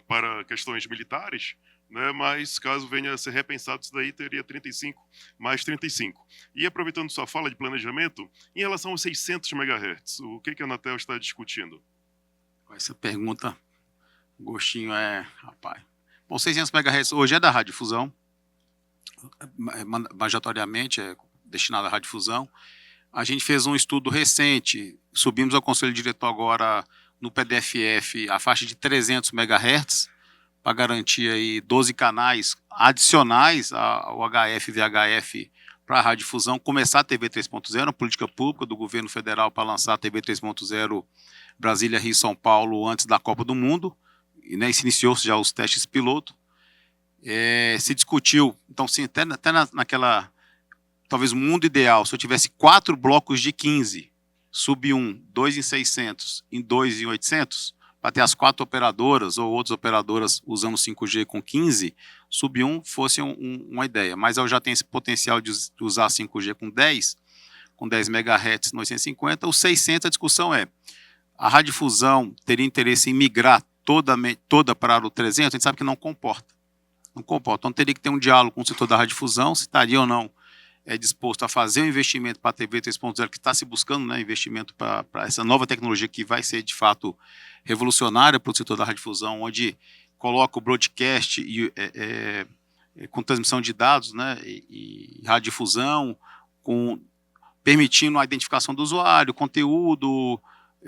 para questões militares, né, mas caso venha a ser repensado isso daí, teria 35 mais 35. E aproveitando sua fala de planejamento, em relação aos 600 MHz, o que a Anatel está discutindo? Essa pergunta, o gostinho rapaz. Bom, 600 MHz hoje é da radiodifusão, mandatoriamente é destinado à radiodifusão. A gente fez um estudo recente, subimos ao Conselho Diretor agora no PDFF a faixa de 300 MHz, para garantir aí 12 canais adicionais ao HF e VHF para a radiodifusão, começar a TV 3.0, uma política pública do governo federal para lançar a TV 3.0 Brasília, Rio e São Paulo antes da Copa do Mundo, e né, se iniciou já os testes piloto. Se discutiu, então sim, até naquela, talvez o mundo ideal, se eu tivesse 4 blocos de 15, sub 1, 2 em 600, em 2 em 800, para ter as 4 operadoras ou outras operadoras usando 5G com 15, sub-1 fosse uma ideia. Mas eu já tenho esse potencial de usar 5G com 10 MHz no 850. O 600, a discussão é, a radiodifusão teria interesse em migrar toda para o 300? A gente sabe que não comporta. Não comporta. Então teria que ter um diálogo com o setor da radiodifusão, se estaria ou não disposto a fazer um investimento para a TV 3.0, que está se buscando, né, investimento para essa nova tecnologia que vai ser, de fato, revolucionária para o setor da radiodifusão, onde coloca o broadcast com transmissão de dados, né, e radiodifusão, permitindo a identificação do usuário, conteúdo,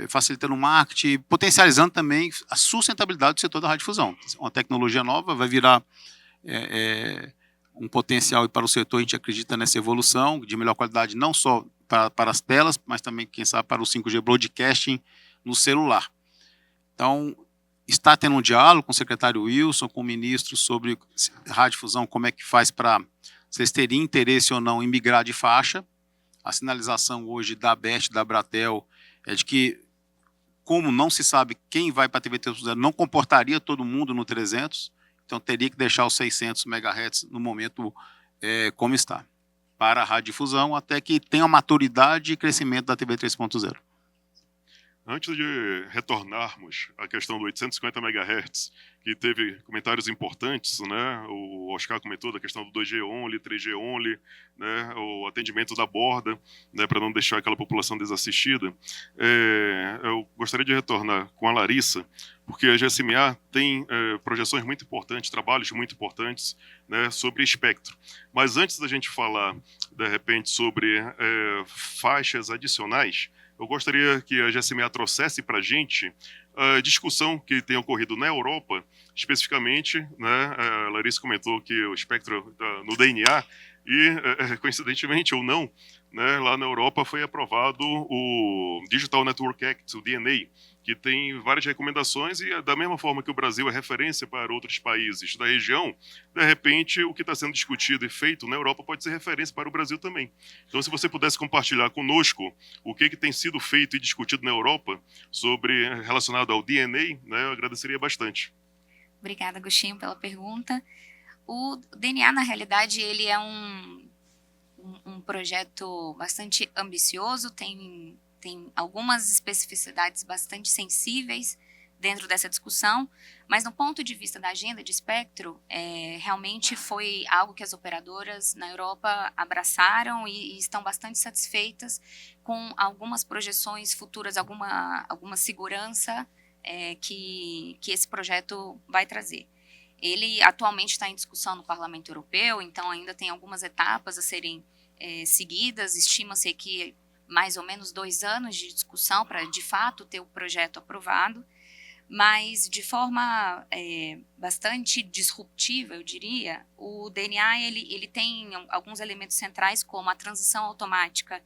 facilitando o marketing, potencializando também a sustentabilidade do setor da radiodifusão. Uma tecnologia nova vai virar um potencial para o setor. A gente acredita nessa evolução de melhor qualidade, não só para as telas, mas também, quem sabe, para o 5G broadcasting no celular. Então, está tendo um diálogo com o secretário Wilson, com o ministro, sobre radiodifusão, como é que faz para vocês terem interesse ou não em migrar de faixa. A sinalização hoje da BEST, da Abratel, é de que, como não se sabe quem vai para a TV 3.0, não comportaria todo mundo no 300, então teria que deixar os 600 MHz no momento como está, para a radiodifusão, até que tenha maturidade e crescimento da TV 3.0. Antes de retornarmos à questão do 850 MHz, que teve comentários importantes, né? O Oscar comentou da questão do 2G only, 3G only, né? O atendimento da borda, né? Para não deixar aquela população desassistida. Eu gostaria de retornar com a Larissa, porque a GSMA tem projeções muito importantes, trabalhos muito importantes, né, sobre espectro. Mas antes da gente falar, de repente, sobre faixas adicionais, eu gostaria que a GSMA trouxesse para a gente a discussão que tem ocorrido na Europa, especificamente, né, a Larissa comentou que o espectro está no DNA, e, coincidentemente ou não, né, lá na Europa foi aprovado o Digital Network Act, o DNA, que tem várias recomendações, e da mesma forma que o Brasil é referência para outros países da região, de repente o que está sendo discutido e feito na Europa pode ser referência para o Brasil também. Então, se você pudesse compartilhar conosco o que tem sido feito e discutido na Europa relacionado ao DNA, né, eu agradeceria bastante. Obrigada, Agostinho, pela pergunta. O DNA, na realidade, ele é um projeto bastante ambicioso, tem algumas especificidades bastante sensíveis dentro dessa discussão, mas no ponto de vista da agenda de espectro, realmente foi algo que as operadoras na Europa abraçaram e estão bastante satisfeitas com algumas projeções futuras, alguma segurança que esse projeto vai trazer. Ele atualmente está em discussão no Parlamento Europeu, então ainda tem algumas etapas a serem seguidas. Estima-se que mais ou menos 2 anos de discussão para, de fato, ter o projeto aprovado, mas de forma bastante disruptiva, eu diria. O DNA ele tem alguns elementos centrais, como a transição automática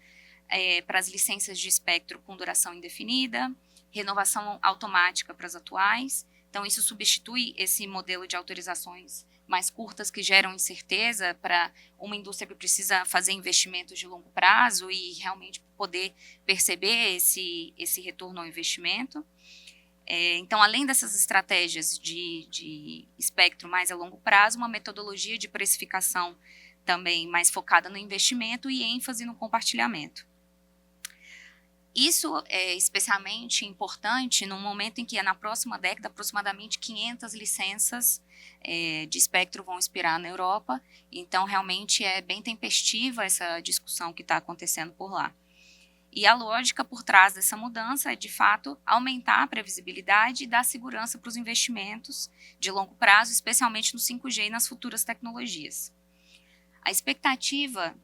para as licenças de espectro com duração indefinida, renovação automática para as atuais. Então, isso substitui esse modelo de autorizações mais curtas que geram incerteza para uma indústria que precisa fazer investimentos de longo prazo e realmente poder perceber esse retorno ao investimento. Então, além dessas estratégias de espectro mais a longo prazo, uma metodologia de precificação também mais focada no investimento e ênfase no compartilhamento. Isso é especialmente importante no momento em que, na próxima década, aproximadamente 500 licenças de espectro vão expirar na Europa. Então, realmente é bem tempestiva essa discussão que está acontecendo por lá. E a lógica por trás dessa mudança é, de fato, aumentar a previsibilidade e dar segurança para os investimentos de longo prazo, especialmente no 5G e nas futuras tecnologias. A expectativa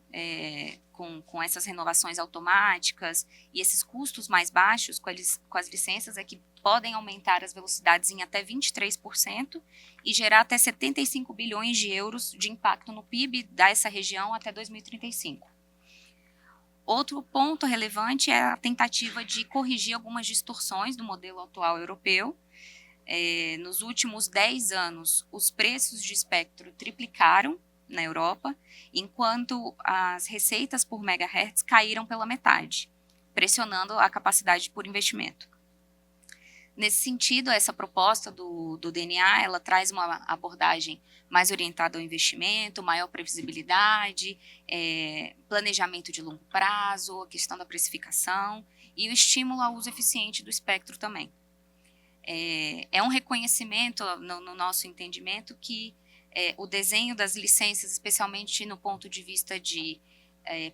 com essas renovações automáticas e esses custos mais baixos com as licenças é que podem aumentar as velocidades em até 23% e gerar até 75 bilhões de euros de impacto no PIB dessa região até 2035. Outro ponto relevante é a tentativa de corrigir algumas distorções do modelo atual europeu. Nos últimos 10 anos, os preços de espectro triplicaram na Europa, enquanto as receitas por megahertz caíram pela metade, pressionando a capacidade por investimento. Nesse sentido, essa proposta do DNA, ela traz uma abordagem mais orientada ao investimento, maior previsibilidade, planejamento de longo prazo, a questão da precificação e o estímulo ao uso eficiente do espectro também. É um reconhecimento, no nosso entendimento, que o desenho das licenças, especialmente no ponto de vista de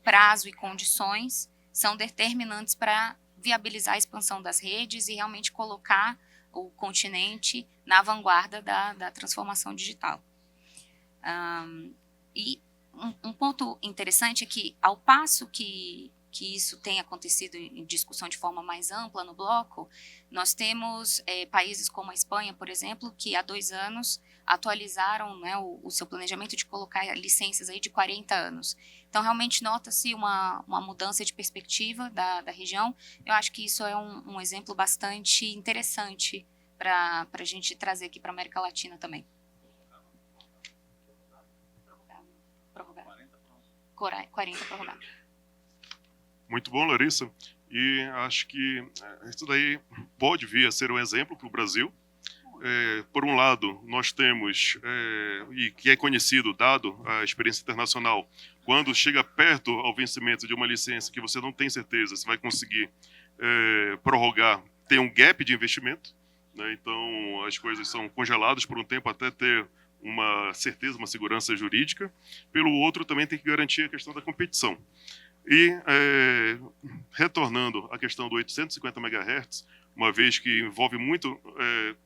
prazo e condições, são determinantes para viabilizar a expansão das redes e realmente colocar o continente na vanguarda da transformação digital. E um ponto interessante é que, ao passo que isso tem acontecido em discussão de forma mais ampla no bloco, nós temos países como a Espanha, por exemplo, que há 2 anos atualizaram, né, o seu planejamento de colocar licenças aí de 40 anos. Então, realmente nota-se uma mudança de perspectiva da região. Eu acho que isso é um exemplo bastante interessante para a gente trazer aqui para a América Latina também. 40 prorrogado. Muito bom, Larissa. E acho que isso daí pode vir a ser um exemplo para o Brasil. Por um lado, nós temos, e que é conhecido, dado a experiência internacional, quando chega perto ao vencimento de uma licença que você não tem certeza se vai conseguir prorrogar, tem um gap de investimento, né? Então as coisas são congeladas por um tempo até ter uma certeza, uma segurança jurídica. Pelo outro, também tem que garantir a questão da competição. E, retornando à questão do 850 MHz, uma vez que envolve muito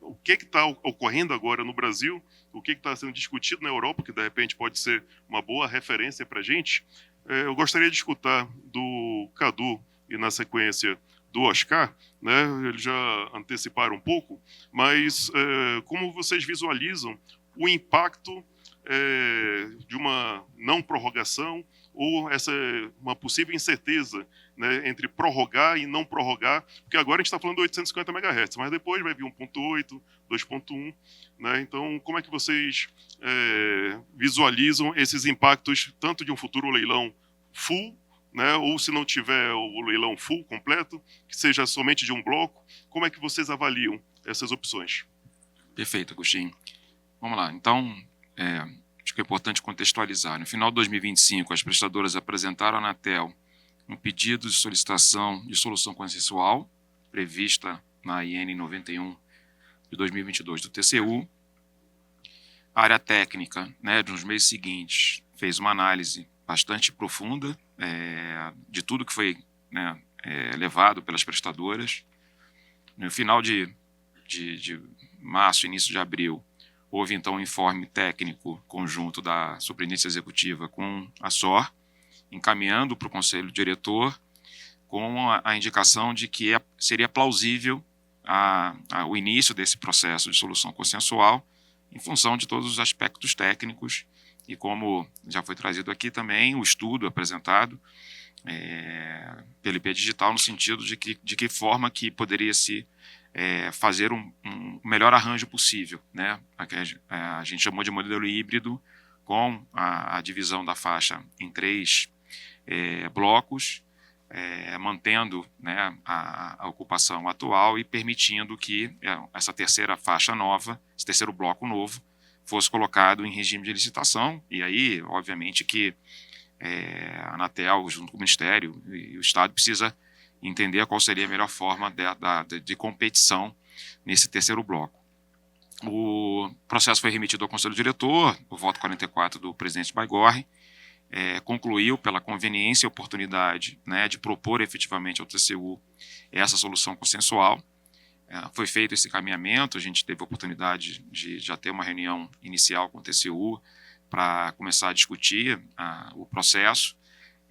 o que está ocorrendo agora no Brasil, o que está sendo discutido na Europa, que de repente pode ser uma boa referência para a gente, eu gostaria de escutar do Cadu e, na sequência, do Oscar, né? Eles já anteciparam um pouco, mas como vocês visualizam o impacto de uma não prorrogação ou uma possível incerteza, né, entre prorrogar e não prorrogar, porque agora a gente está falando de 850 MHz, mas depois vai vir 1.8, 2.1, né? Então, como é que vocês visualizam esses impactos, tanto de um futuro leilão full, né, ou se não tiver o leilão full completo, que seja somente de um bloco, como é que vocês avaliam essas opções? Perfeito, Agostinho. Vamos lá. Então, acho que é importante contextualizar. No final de 2025, as prestadoras apresentaram à Anatel um pedido de solicitação de solução consensual, prevista na IN 91 de 2022 do TCU. A área técnica, né, nos meses seguintes, fez uma análise bastante profunda de tudo que foi, né, levado pelas prestadoras. No final de março, início de abril, houve, então, um informe técnico conjunto da Superintendência Executiva com a SOR, encaminhando para o Conselho Diretor com a indicação de que seria plausível o início desse processo de solução consensual em função de todos os aspectos técnicos e, como já foi trazido aqui também, o estudo apresentado pelo IP Digital no sentido de que forma que poderia se fazer um melhor arranjo possível, né? A gente chamou de modelo híbrido, com a divisão da faixa em 3 blocos, mantendo, né, a ocupação atual e permitindo que essa terceira faixa nova, esse terceiro bloco novo, fosse colocado em regime de licitação. E aí, obviamente, que a Anatel, junto com o Ministério e o Estado, precisa entender qual seria a melhor forma de competição nesse terceiro bloco. O processo foi remetido ao Conselho Diretor, o voto 44 do presidente Baigorre, concluiu pela conveniência e oportunidade, né, de propor efetivamente ao TCU essa solução consensual. Foi feito esse encaminhamento, a gente teve a oportunidade de já ter uma reunião inicial com o TCU para começar a discutir o processo,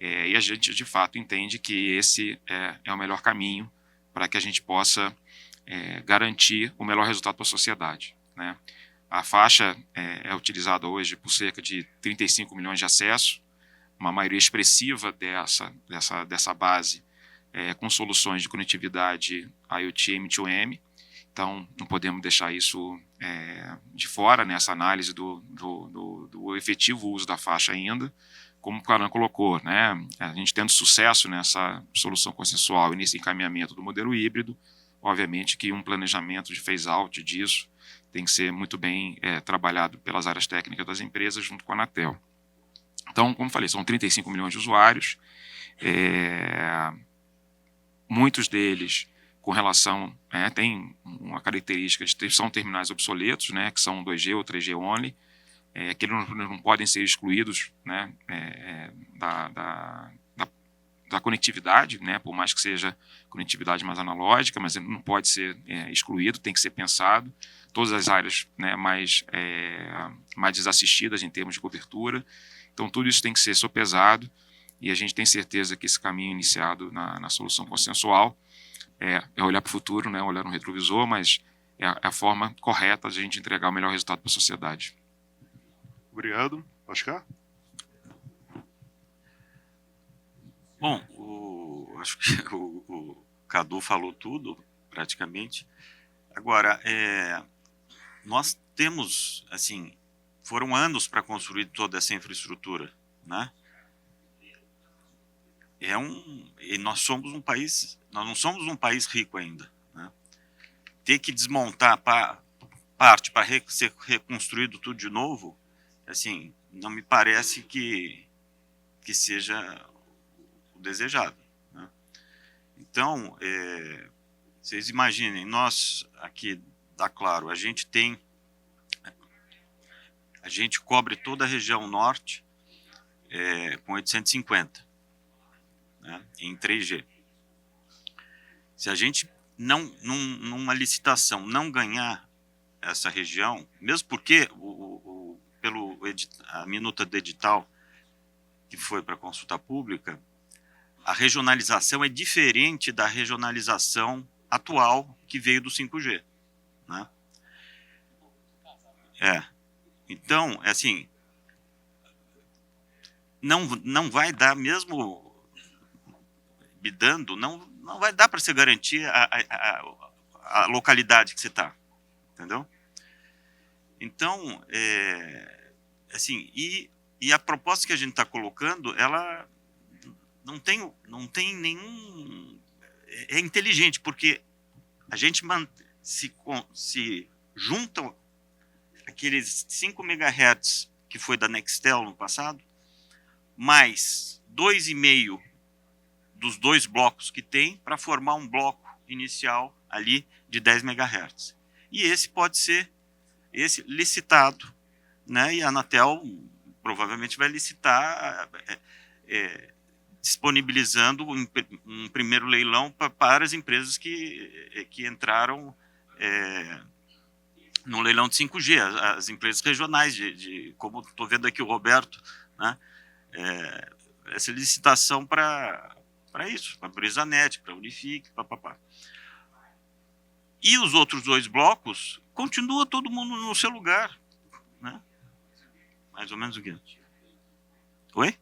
e a gente, de fato, entende que esse é o melhor caminho para que a gente possa garantir o melhor resultado para a sociedade, né? A faixa é utilizada hoje por cerca de 35 milhões de acessos, uma maioria expressiva dessa base com soluções de conectividade IoT M2M. Então, não podemos deixar isso de fora nessa análise do efetivo uso da faixa ainda. Como o Caran colocou, né, a gente tendo sucesso nessa solução consensual e nesse encaminhamento do modelo híbrido, obviamente que um planejamento de phase-out disso tem que ser muito bem trabalhado pelas áreas técnicas das empresas junto com a Anatel. Então, como falei, são 35 milhões de usuários, muitos deles com relação, tem uma característica de são terminais obsoletos, né, que são 2G ou 3G only, que eles não podem ser excluídos, né, da conectividade, né, por mais que seja conectividade mais analógica, mas ele não pode ser excluído, tem que ser pensado. Todas as áreas, né, mais desassistidas em termos de cobertura. Então, tudo isso tem que ser sopesado e a gente tem certeza que esse caminho iniciado na solução consensual é olhar para o futuro, né, olhar no retrovisor, mas é a forma correta de a gente entregar o melhor resultado para a sociedade. Obrigado. Oscar? Bom, acho que o Cadu falou tudo, praticamente. Agora, nós temos, assim, foram anos para construir toda essa infraestrutura, né? E nós somos um país, nós não somos um país rico ainda, né? Ter que desmontar parte para ser reconstruído tudo de novo, assim, não me parece que seja o desejado, né? Então, vocês imaginem, nós aqui da Claro, a gente cobre toda a região norte com 850, né, em 3G. Se a gente numa licitação não ganhar essa região, mesmo porque a minuta do edital que foi para consulta pública, a regionalização é diferente da regionalização atual que veio do 5G, né? Então, assim, não vai dar, mesmo bidando, não vai dar para você garantir a localidade que você está, entendeu? Então, assim, e a proposta que a gente está colocando, ela não tem nenhum... É inteligente, porque a gente se junta aqueles 5 MHz que foi da Nextel no passado, mais 2,5 dos 2 blocos que tem, para formar um bloco inicial ali de 10 MHz. E esse pode ser licitado, né? E a Anatel provavelmente vai licitar, disponibilizando um primeiro leilão para as empresas que entraram no leilão de 5G, as empresas regionais, como estou vendo aqui o Roberto, né? Essa licitação para isso, para a Brisanet, para a Unifique, papapá. E os outros 2 blocos, continua todo mundo no seu lugar, né? Mais ou menos o quê? Oi?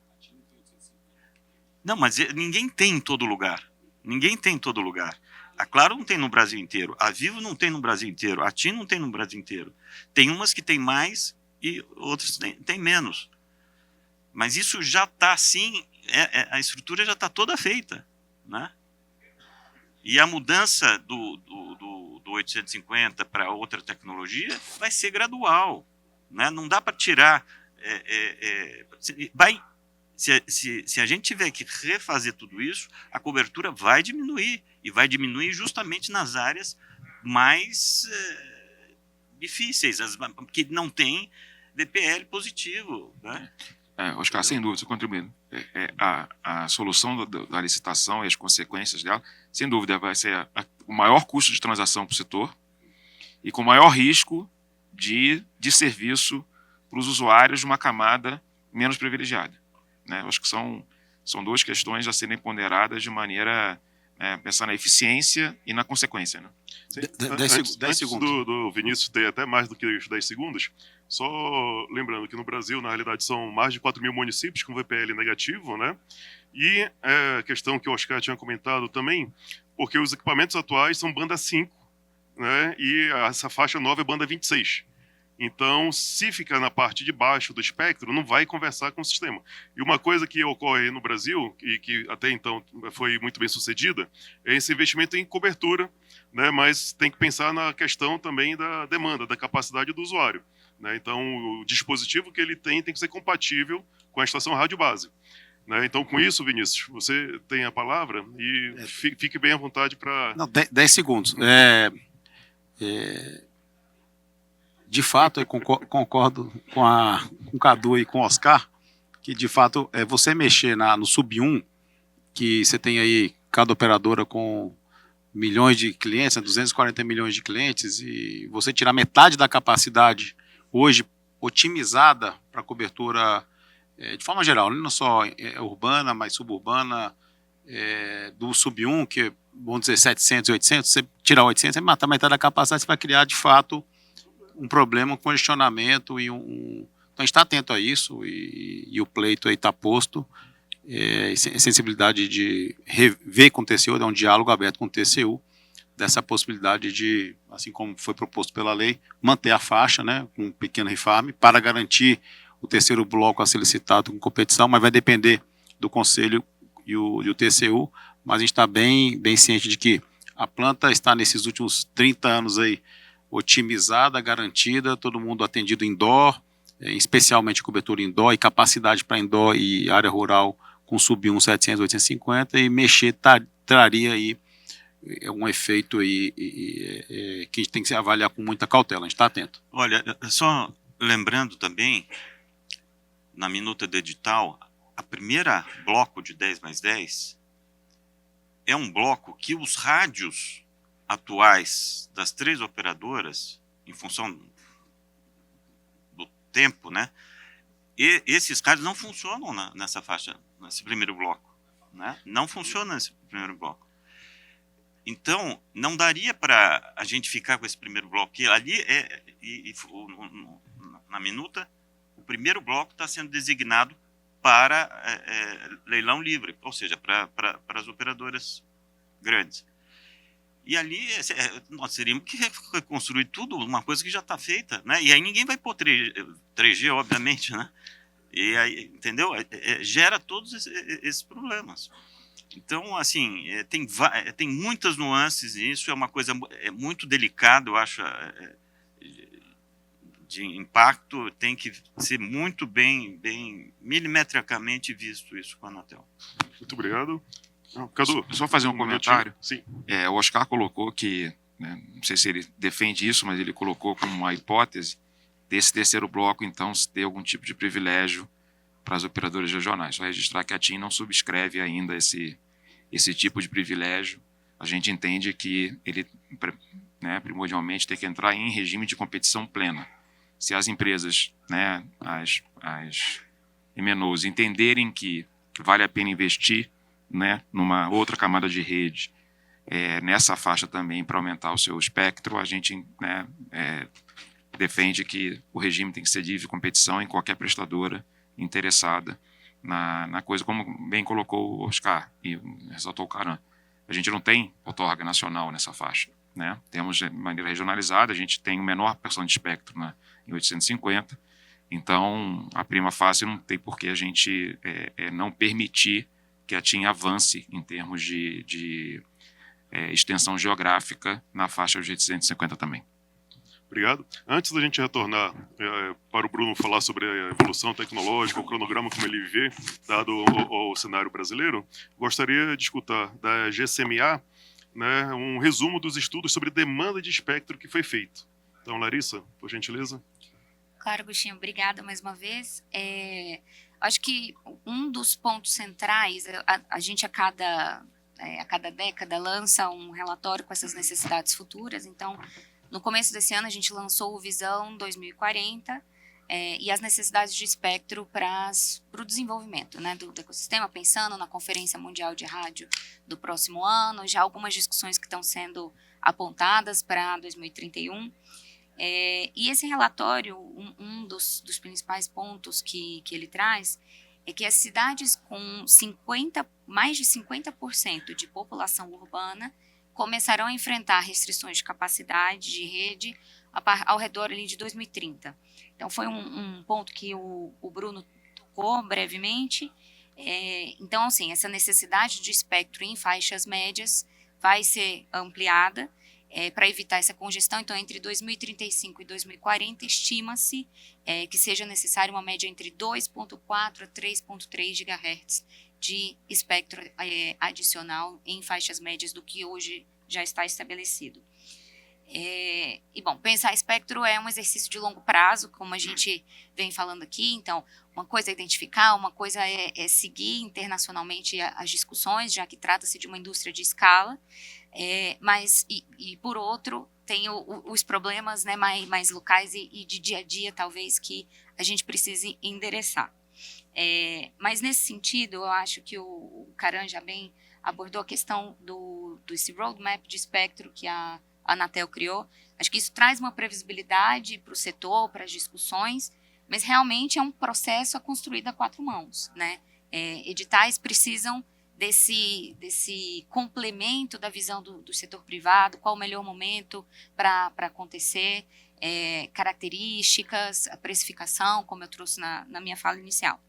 Não, mas ninguém tem em todo lugar. Ninguém tem em todo lugar. A Claro não tem no Brasil inteiro. A Vivo não tem no Brasil inteiro. A TIM não tem no Brasil inteiro. Tem umas que tem mais e outras tem menos. Mas isso já está assim, a estrutura já está toda feita, né? E a mudança do 850 para outra tecnologia vai ser gradual, né? Não dá para tirar... Se a gente tiver que refazer tudo isso, a cobertura vai diminuir, e vai diminuir justamente nas áreas mais difíceis, as que não tem DPL positivo, né? Oscar, sem dúvida, estou contribuindo. A solução da licitação e as consequências dela, sem dúvida, vai ser o maior custo de transação para o setor e com o maior risco de serviço para os usuários de uma camada menos privilegiada, né? Acho que são 2 questões a serem ponderadas de maneira pensar na eficiência e na consequência, né? 10 segundos. Do Vinícius ter até mais do que os 10 segundos, só lembrando que no Brasil, na realidade, são mais de 4 mil municípios com VPL negativo, né? E a questão que o Oscar tinha comentado também, porque os equipamentos atuais são banda 5, né? E essa faixa nova é banda 26. Então, se ficar na parte de baixo do espectro, não vai conversar com o sistema. E uma coisa que ocorre no Brasil, e que até então foi muito bem sucedida, é esse investimento em cobertura, né? Mas tem que pensar na questão também da demanda, da capacidade do usuário, né? Então, o dispositivo que ele tem que ser compatível com a estação rádio base. Né? Então, com isso, Vinícius, você tem a palavra e fique bem à vontade para... Não, 10 segundos. De fato, eu concordo com o Cadu e com o Oscar, que de fato você mexer no sub-1, que você tem aí cada operadora com milhões de clientes, 240 milhões de clientes, e você tirar metade da capacidade hoje otimizada para cobertura de forma geral, não só urbana, mas suburbana, do sub-1, que vamos dizer 700 e 800, você tirar 800, você matar metade da capacidade, você vai criar de fato um problema, um congestionamento e então a gente está atento a isso e o pleito aí está posto, sensibilidade de rever com o TCU, dar um diálogo aberto com o TCU, dessa possibilidade de, assim como foi proposto pela lei, manter a faixa, né, com um pequeno refarm, para garantir o terceiro bloco a ser licitado com competição, mas vai depender do Conselho e o TCU, mas a gente está bem ciente de que a planta está nesses últimos 30 anos aí otimizada, garantida, todo mundo atendido indoor, especialmente cobertura indoor e capacidade para indoor e área rural com sub-1 700, 850, e mexer traria aí um efeito aí que a gente tem que se avaliar com muita cautela, a gente está atento. Olha, só lembrando também, na minuta do edital, a primeira bloco de 10+10 é um bloco que os rádios atuais das 3 operadoras, em função do tempo, né, e esses rádios não funcionam nessa faixa, nesse primeiro bloco, né, não funciona nesse primeiro bloco. Então, não daria para a gente ficar com esse primeiro bloco, que ali na minuta, o primeiro bloco está sendo designado para leilão livre, ou seja, para as operadoras grandes. E ali nós teríamos que reconstruir tudo, uma coisa que já está feita, né? E aí ninguém vai pôr 3G, obviamente, né? E aí, entendeu? Gera todos esses problemas. Então, assim, tem muitas nuances nisso, é uma coisa muito delicada, eu acho, de impacto, tem que ser muito bem milimetricamente visto isso com a Anatel. Muito obrigado. Cadu, só fazer um comentário. Sim. O Oscar colocou que, né, não sei se ele defende isso, mas ele colocou como uma hipótese desse terceiro bloco, então, se ter algum tipo de privilégio para as operadoras regionais. Só registrar que a TIM não subscreve ainda esse tipo de privilégio. A gente entende que ele, né, primordialmente, tem que entrar em regime de competição plena. Se as empresas, né, as MNOs, entenderem que vale a pena investir, né, numa outra camada de rede, nessa faixa também, para aumentar o seu espectro, a gente, né, defende que o regime tem que ser livre de competição em qualquer prestadora interessada na coisa, como bem colocou o Oscar e ressaltou o Caran. A gente não tem outorga nacional nessa faixa, né? Temos de maneira regionalizada, a gente tem o menor porção de espectro, né, em 850, então a prima facie não tem por que a gente não permitir que a TIM avance em termos de extensão geográfica na faixa de 850 também. Obrigado. Antes da gente retornar para o Bruno falar sobre a evolução tecnológica, o cronograma como ele vê, dado o cenário brasileiro, gostaria de escutar da GCMA, né, um resumo dos estudos sobre demanda de espectro que foi feito. Então, Larissa, por gentileza. Claro, Agostinho, obrigada mais uma vez. Acho que um dos pontos centrais, a gente a cada década lança um relatório com essas necessidades futuras. Então, no começo desse ano, a gente lançou o Visão 2040 e as necessidades de espectro para o desenvolvimento, né, do ecossistema, pensando na Conferência Mundial de Rádio do próximo ano, já algumas discussões que estão sendo apontadas para 2031. E esse relatório, um dos principais pontos que ele traz é que as cidades com mais de 50% de população urbana começarão a enfrentar restrições de capacidade de rede ao redor ali de 2030. Então, foi um ponto que o Bruno tocou brevemente. Então, assim, essa necessidade de espectro em faixas médias vai ser ampliada para evitar essa congestão. Então, entre 2035 e 2040, estima-se que seja necessário uma média entre 2,4 a 3,3 GHz de espectro adicional em faixas médias do que hoje já está estabelecido. Bom, pensar espectro é um exercício de longo prazo, como a gente vem falando aqui. Então, uma coisa é identificar, uma coisa é seguir internacionalmente as discussões, já que trata-se de uma indústria de escala, mas, por outro, tem os problemas, né, mais locais e de dia a dia, talvez, que a gente precise endereçar. Mas, nesse sentido, eu acho que o Karan já bem abordou a questão desse roadmap de espectro que a Anatel criou. Acho que isso traz uma previsibilidade para o setor, para as discussões, mas realmente é um processo a construído a quatro mãos, né? Editais precisam desse complemento da visão do setor privado, qual o melhor momento para acontecer, características, a precificação, como eu trouxe na minha fala inicial.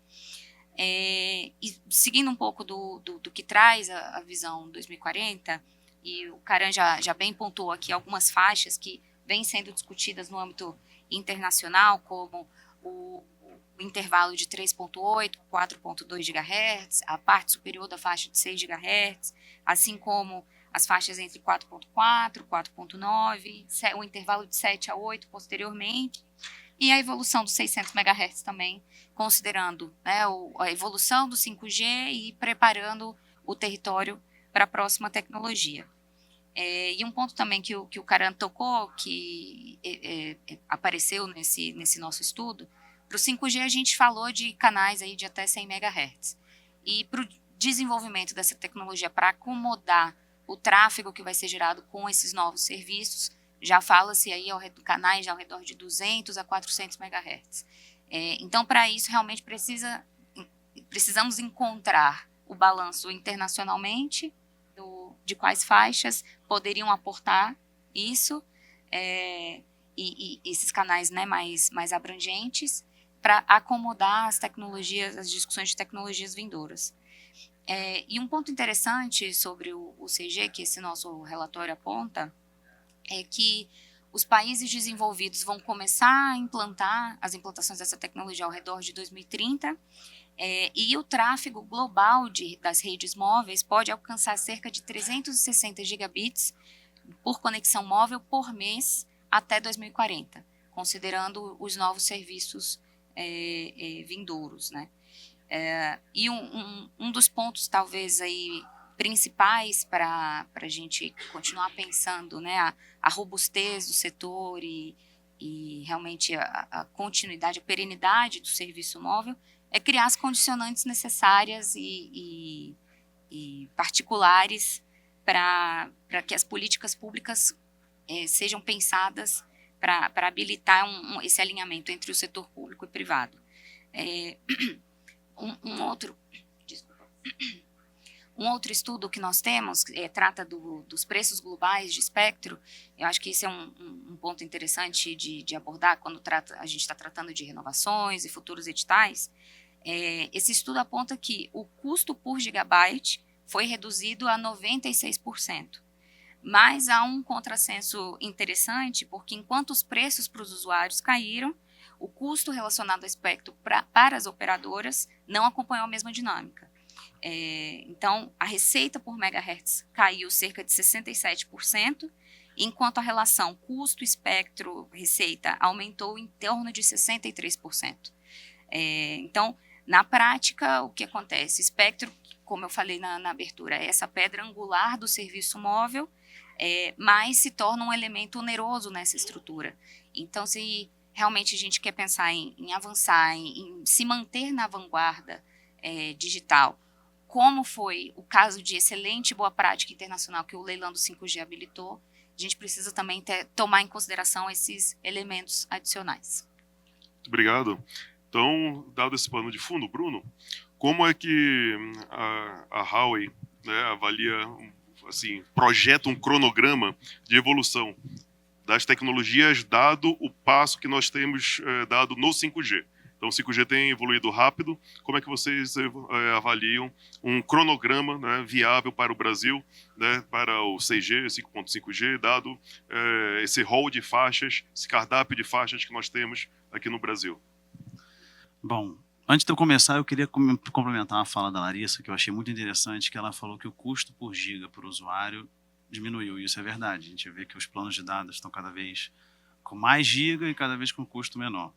E seguindo um pouco do que traz a visão 2040, e o Karan já bem pontuou aqui algumas faixas que vêm sendo discutidas no âmbito internacional, como o intervalo de 3,8, 4,2 GHz, a parte superior da faixa de 6 GHz, assim como as faixas entre 4,4, 4,9, o intervalo de 7 a 8 posteriormente, e a evolução dos 600 MHz também, considerando, né, a evolução do 5G e preparando o território para a próxima tecnologia. E um ponto também que o Karan tocou, que apareceu nesse nosso estudo, para o 5G a gente falou de canais aí de até 100 MHz. E para o desenvolvimento dessa tecnologia, para acomodar o tráfego que vai ser gerado com esses novos serviços, já fala-se aí canais ao redor de 200 a 400 MHz. Então, para isso, realmente precisamos encontrar o balanço internacionalmente de quais faixas poderiam aportar isso, e esses canais, né, mais abrangentes, para acomodar as tecnologias, as discussões de tecnologias vindouras. E um ponto interessante sobre o CG, que esse nosso relatório aponta, é que os países desenvolvidos vão começar a implantar as implantações dessa tecnologia ao redor de 2030, e o tráfego global das redes móveis pode alcançar cerca de 360 gigabits por conexão móvel por mês até 2040, considerando os novos serviços vindouros, né? E um dos pontos, talvez, aí, principais para a gente continuar pensando, né, a robustez do setor e realmente a continuidade, a perenidade do serviço móvel, é criar as condicionantes necessárias e particulares para que as políticas públicas sejam pensadas para habilitar esse alinhamento entre o setor público e privado. Um outro estudo que nós temos trata dos preços globais de espectro. Eu acho que esse é um ponto interessante de abordar quando a gente está tratando de renovações e futuros editais. Esse estudo aponta que o custo por gigabyte foi reduzido a 96%. Mas há um contrassenso interessante, porque enquanto os preços para os usuários caíram, o custo relacionado ao espectro para as operadoras não acompanhou a mesma dinâmica. Então, a receita por megahertz caiu cerca de 67%, enquanto a relação custo-espectro-receita aumentou em torno de 63%. Então, na prática, o que acontece? Espectro, como eu falei na abertura, é essa pedra angular do serviço móvel, mas se torna um elemento oneroso nessa estrutura. Então, se realmente a gente quer pensar em avançar, em se manter na vanguarda digital, como foi o caso de excelente boa prática internacional que o leilão do 5G habilitou, a gente precisa também tomar em consideração esses elementos adicionais. Muito obrigado. Então, dado esse pano de fundo, Bruno, como é que a Huawei, né, avalia, assim, projeta um cronograma de evolução das tecnologias, dado o passo que nós temos dado no 5G. Então, o 5G tem evoluído rápido. Como é que vocês avaliam um cronograma, né, viável para o Brasil, né, para o 6G, 5.5G, dado esse rol de faixas, esse cardápio de faixas que nós temos aqui no Brasil? Bom, antes de eu começar, eu queria complementar a fala da Larissa, que eu achei muito interessante, que ela falou que o custo por giga para o usuário diminuiu, e isso é verdade. A gente vê que os planos de dados estão cada vez com mais giga e cada vez com custo menor.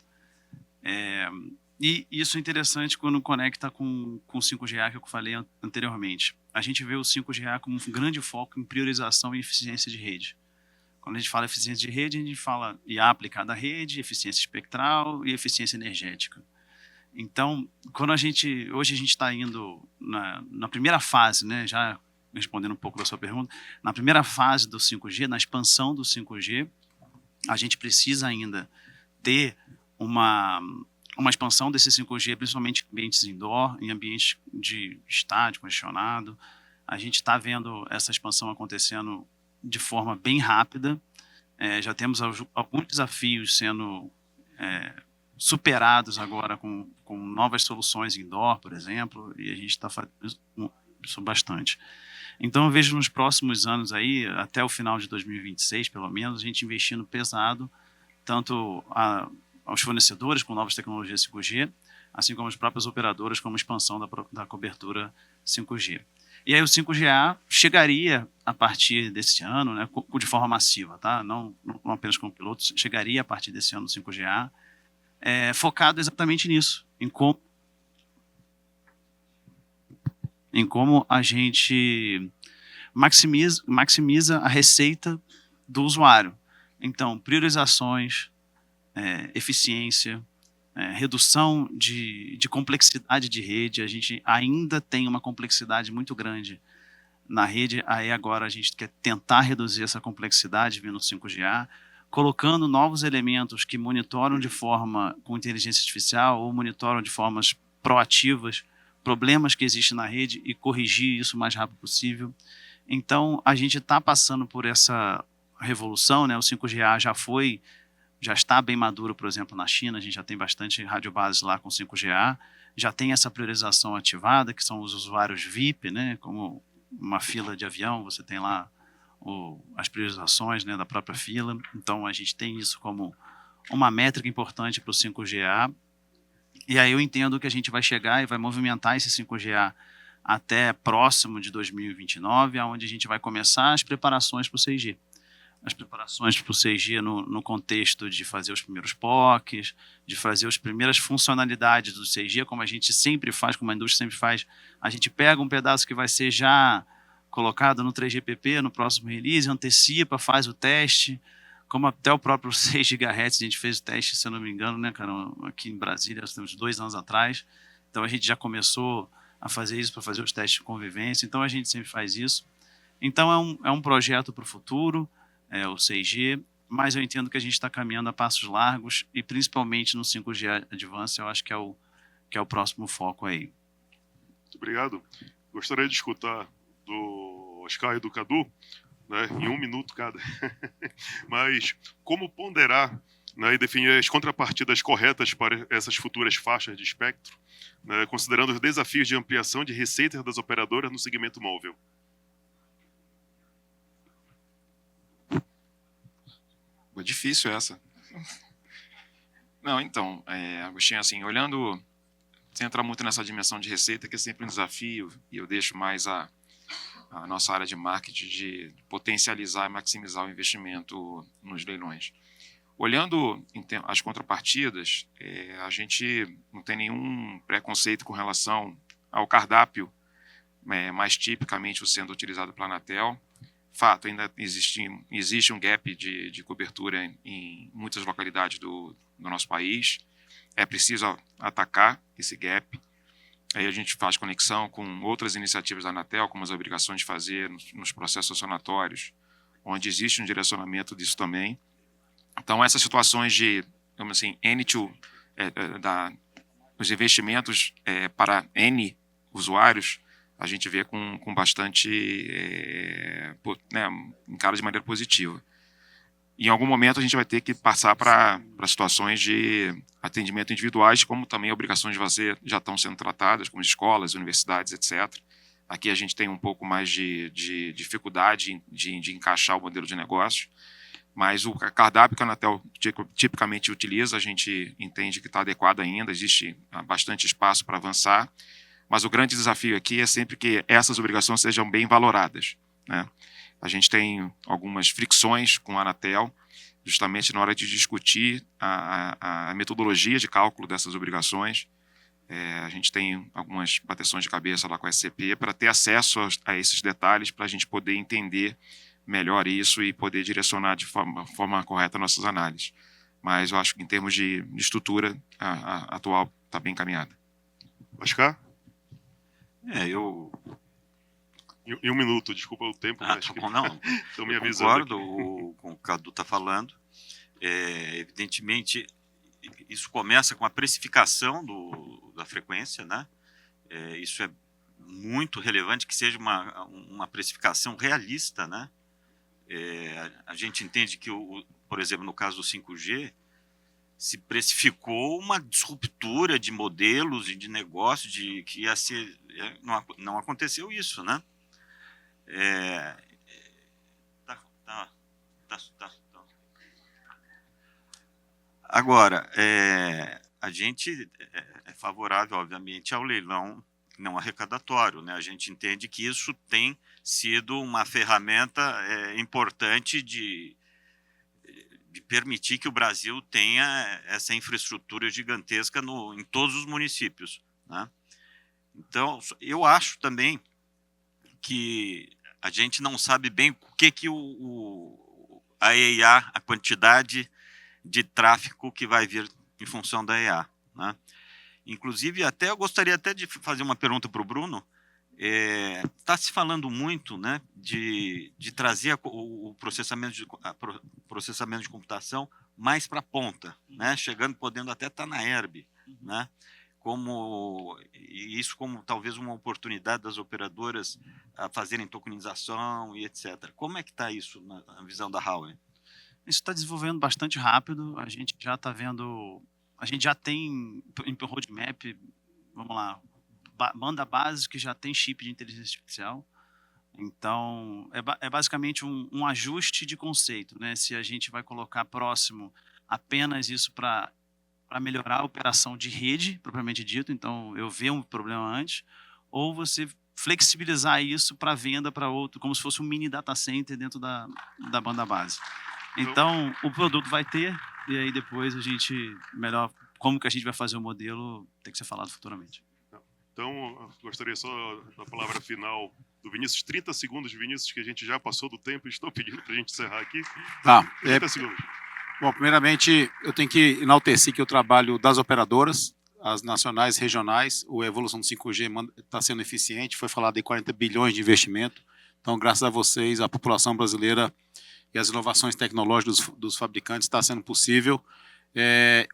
E isso é interessante quando conecta com o 5G que eu falei anteriormente. A gente vê o 5G como um grande foco em priorização e eficiência de rede. Quando a gente fala eficiência de rede, a gente fala IA aplicada à rede, eficiência espectral e eficiência energética. Então, hoje a gente está indo na primeira fase, né, já respondendo um pouco da sua pergunta, na primeira fase do 5G, na expansão do 5G, a gente precisa ainda ter uma expansão desse 5G, principalmente em ambientes indoor, em ambientes de estádio congestionado. A gente está vendo essa expansão acontecendo de forma bem rápida. Já temos alguns desafios sendo superados agora com novas soluções indoor, por exemplo, e a gente está fazendo isso bastante. Então, eu vejo nos próximos anos aí, até o final de 2026, pelo menos, a gente investindo pesado, tanto aos fornecedores com novas tecnologias 5G, assim como as próprias operadoras com a expansão da cobertura 5G. E aí o 5Ga chegaria a partir desse ano, né, de forma massiva, tá? Não apenas como pilotos, chegaria a partir desse ano o 5Ga, focado exatamente nisso, em como a gente maximiza a receita do usuário. Então, priorizações, eficiência, redução de complexidade de rede. A gente ainda tem uma complexidade muito grande na rede, aí agora a gente quer tentar reduzir essa complexidade vindo 5Ga, colocando novos elementos que monitoram de forma com inteligência artificial ou monitoram de formas proativas problemas que existem na rede e corrigir isso o mais rápido possível. Então, a gente está passando por essa revolução, né? O 5Ga já está bem maduro, por exemplo, na China, a gente já tem bastante radiobases lá com 5Ga, já tem essa priorização ativada, que são os usuários VIP, né? Como uma fila de avião, você tem lá as priorizações, né, da própria fila. Então, a gente tem isso como uma métrica importante para o 5Ga. E aí eu entendo que a gente vai chegar e vai movimentar esse 5Ga até próximo de 2029, onde a gente vai começar as preparações para o 6G. As preparações para o 6G no contexto de fazer os primeiros POCs, de fazer as primeiras funcionalidades do 6G, como a gente sempre faz, como a indústria sempre faz. A gente pega um pedaço que vai ser já colocado no 3GPP, no próximo release, antecipa, faz o teste, como até o próprio 6 GHz, a gente fez o teste, se eu não me engano, né, cara, aqui em Brasília, nós temos 2 anos atrás. Então, a gente já começou a fazer isso para fazer os testes de convivência. Então, a gente sempre faz isso. Então, é um projeto para o futuro, o 6G, mas eu entendo que a gente está caminhando a passos largos e, principalmente no 5G Advanced, eu acho que é o próximo foco aí. Muito obrigado. Gostaria de escutar do Oscar e do Cadu, né, em 1 minuto cada. Mas como ponderar, né, e definir as contrapartidas corretas para essas futuras faixas de espectro, né, considerando os desafios de ampliação de receitas das operadoras no segmento móvel? Foi difícil essa. Não, então, Agostinho, assim, olhando, sem entrar muito nessa dimensão de receita, que é sempre um desafio, e eu deixo mais a nossa área de marketing de potencializar e maximizar o investimento nos leilões. Olhando as contrapartidas, a gente não tem nenhum preconceito com relação ao cardápio, mais tipicamente sendo utilizado pela Anatel. Fato, ainda existe um gap de cobertura em muitas localidades do nosso país. É preciso atacar esse gap. Aí a gente faz conexão com outras iniciativas da Anatel, como as obrigações de fazer nos processos sancionatórios, onde existe um direcionamento disso também. Então, essas situações de, digamos assim, os investimentos para N usuários, a gente vê com bastante, encara de maneira positiva. em algum momento a gente vai ter que passar para situações de atendimento individuais, como também obrigações de fazer já estão sendo tratadas, como escolas, universidades, etc. Aqui a gente tem um pouco mais de dificuldade de encaixar o modelo de negócio, mas o cardápio que a Anatel tipicamente utiliza, a gente entende que está adequado ainda, existe bastante espaço para avançar, mas o grande desafio aqui é sempre que essas obrigações sejam bem valoradas, né? A gente tem algumas fricções com a Anatel, justamente na hora de discutir a metodologia de cálculo dessas obrigações. A gente tem algumas bateções de cabeça lá com a SCP para ter acesso a esses detalhes, para a gente poder entender melhor isso e poder direcionar de forma correta nossas análises. Mas eu acho que em termos de estrutura, a atual está bem encaminhada. Oscar? Eu Em um minuto, desculpa o tempo. tá acho que bom, não. estão me Eu avisando concordo com o que o Cadu está falando. Evidentemente, isso começa com a precificação da frequência, né? Isso é muito relevante, que seja uma precificação realista, né? A gente entende que, por exemplo, no caso do 5G, se precificou uma disruptura de modelos e de negócio que ia ser... Não aconteceu isso, né? Agora, a gente é favorável, obviamente, ao leilão não arrecadatório, né? A gente entende que isso tem sido uma ferramenta importante de permitir que o Brasil tenha essa infraestrutura gigantesca em todos os municípios, né? Então, eu acho também que a gente não sabe bem o que a EIA, a quantidade de tráfego que vai vir em função da EIA, né? Inclusive, eu gostaria até de fazer uma pergunta para o Bruno. Está se falando muito, né, de trazer o processamento de computação mais para a ponta, né, podendo até estar na ERB, né, isso como talvez uma oportunidade das operadoras a fazerem tokenização e etc. Como é que está isso na visão da Huawei? Isso está desenvolvendo bastante rápido. A gente já está vendo, a gente já tem em roadmap, vamos lá, banda base que já tem chip de inteligência artificial. Então, é basicamente um ajuste de conceito, né? Se a gente vai colocar próximo apenas isso para melhorar a operação de rede, propriamente dito, então eu ver um problema antes, ou você flexibilizar isso para venda para outro, como se fosse um mini data center dentro da banda base. Então, o produto vai ter, e aí depois a gente, como que a gente vai fazer o modelo, tem que ser falado futuramente. Então, gostaria só da palavra final do Vinícius. 30 segundos, Vinícius, que a gente já passou do tempo e estou pedindo para a gente encerrar aqui. 30 segundos. Bom, primeiramente, eu tenho que enaltecer que o trabalho das operadoras, as nacionais, regionais, a evolução do 5G está sendo eficiente, foi falado em 40 bilhões de investimento. Então, graças a vocês, a população brasileira e as inovações tecnológicas dos fabricantes está sendo possível.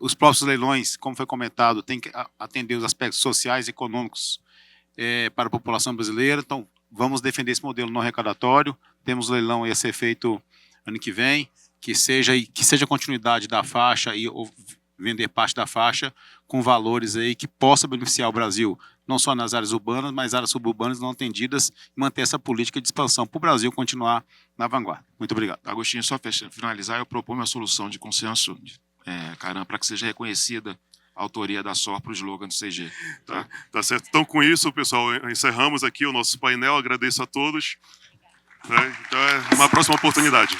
Os próprios leilões, como foi comentado, tem que atender os aspectos sociais e econômicos para a população brasileira. Então, vamos defender esse modelo não arrecadatório. Temos leilão a ser feito ano que vem, que seja continuidade da faixa ou vender parte da faixa com valores aí que possa beneficiar o Brasil, não só nas áreas urbanas, mas áreas suburbanas não atendidas, e manter essa política de expansão para o Brasil continuar na vanguarda. Muito obrigado. Agostinho, só para finalizar, eu proponho uma solução de consenso, para que seja reconhecida a autoria da SOR para o slogan do CG. Tá certo. Então, com isso, pessoal, encerramos aqui o nosso painel. Agradeço a todos. Então, uma próxima oportunidade.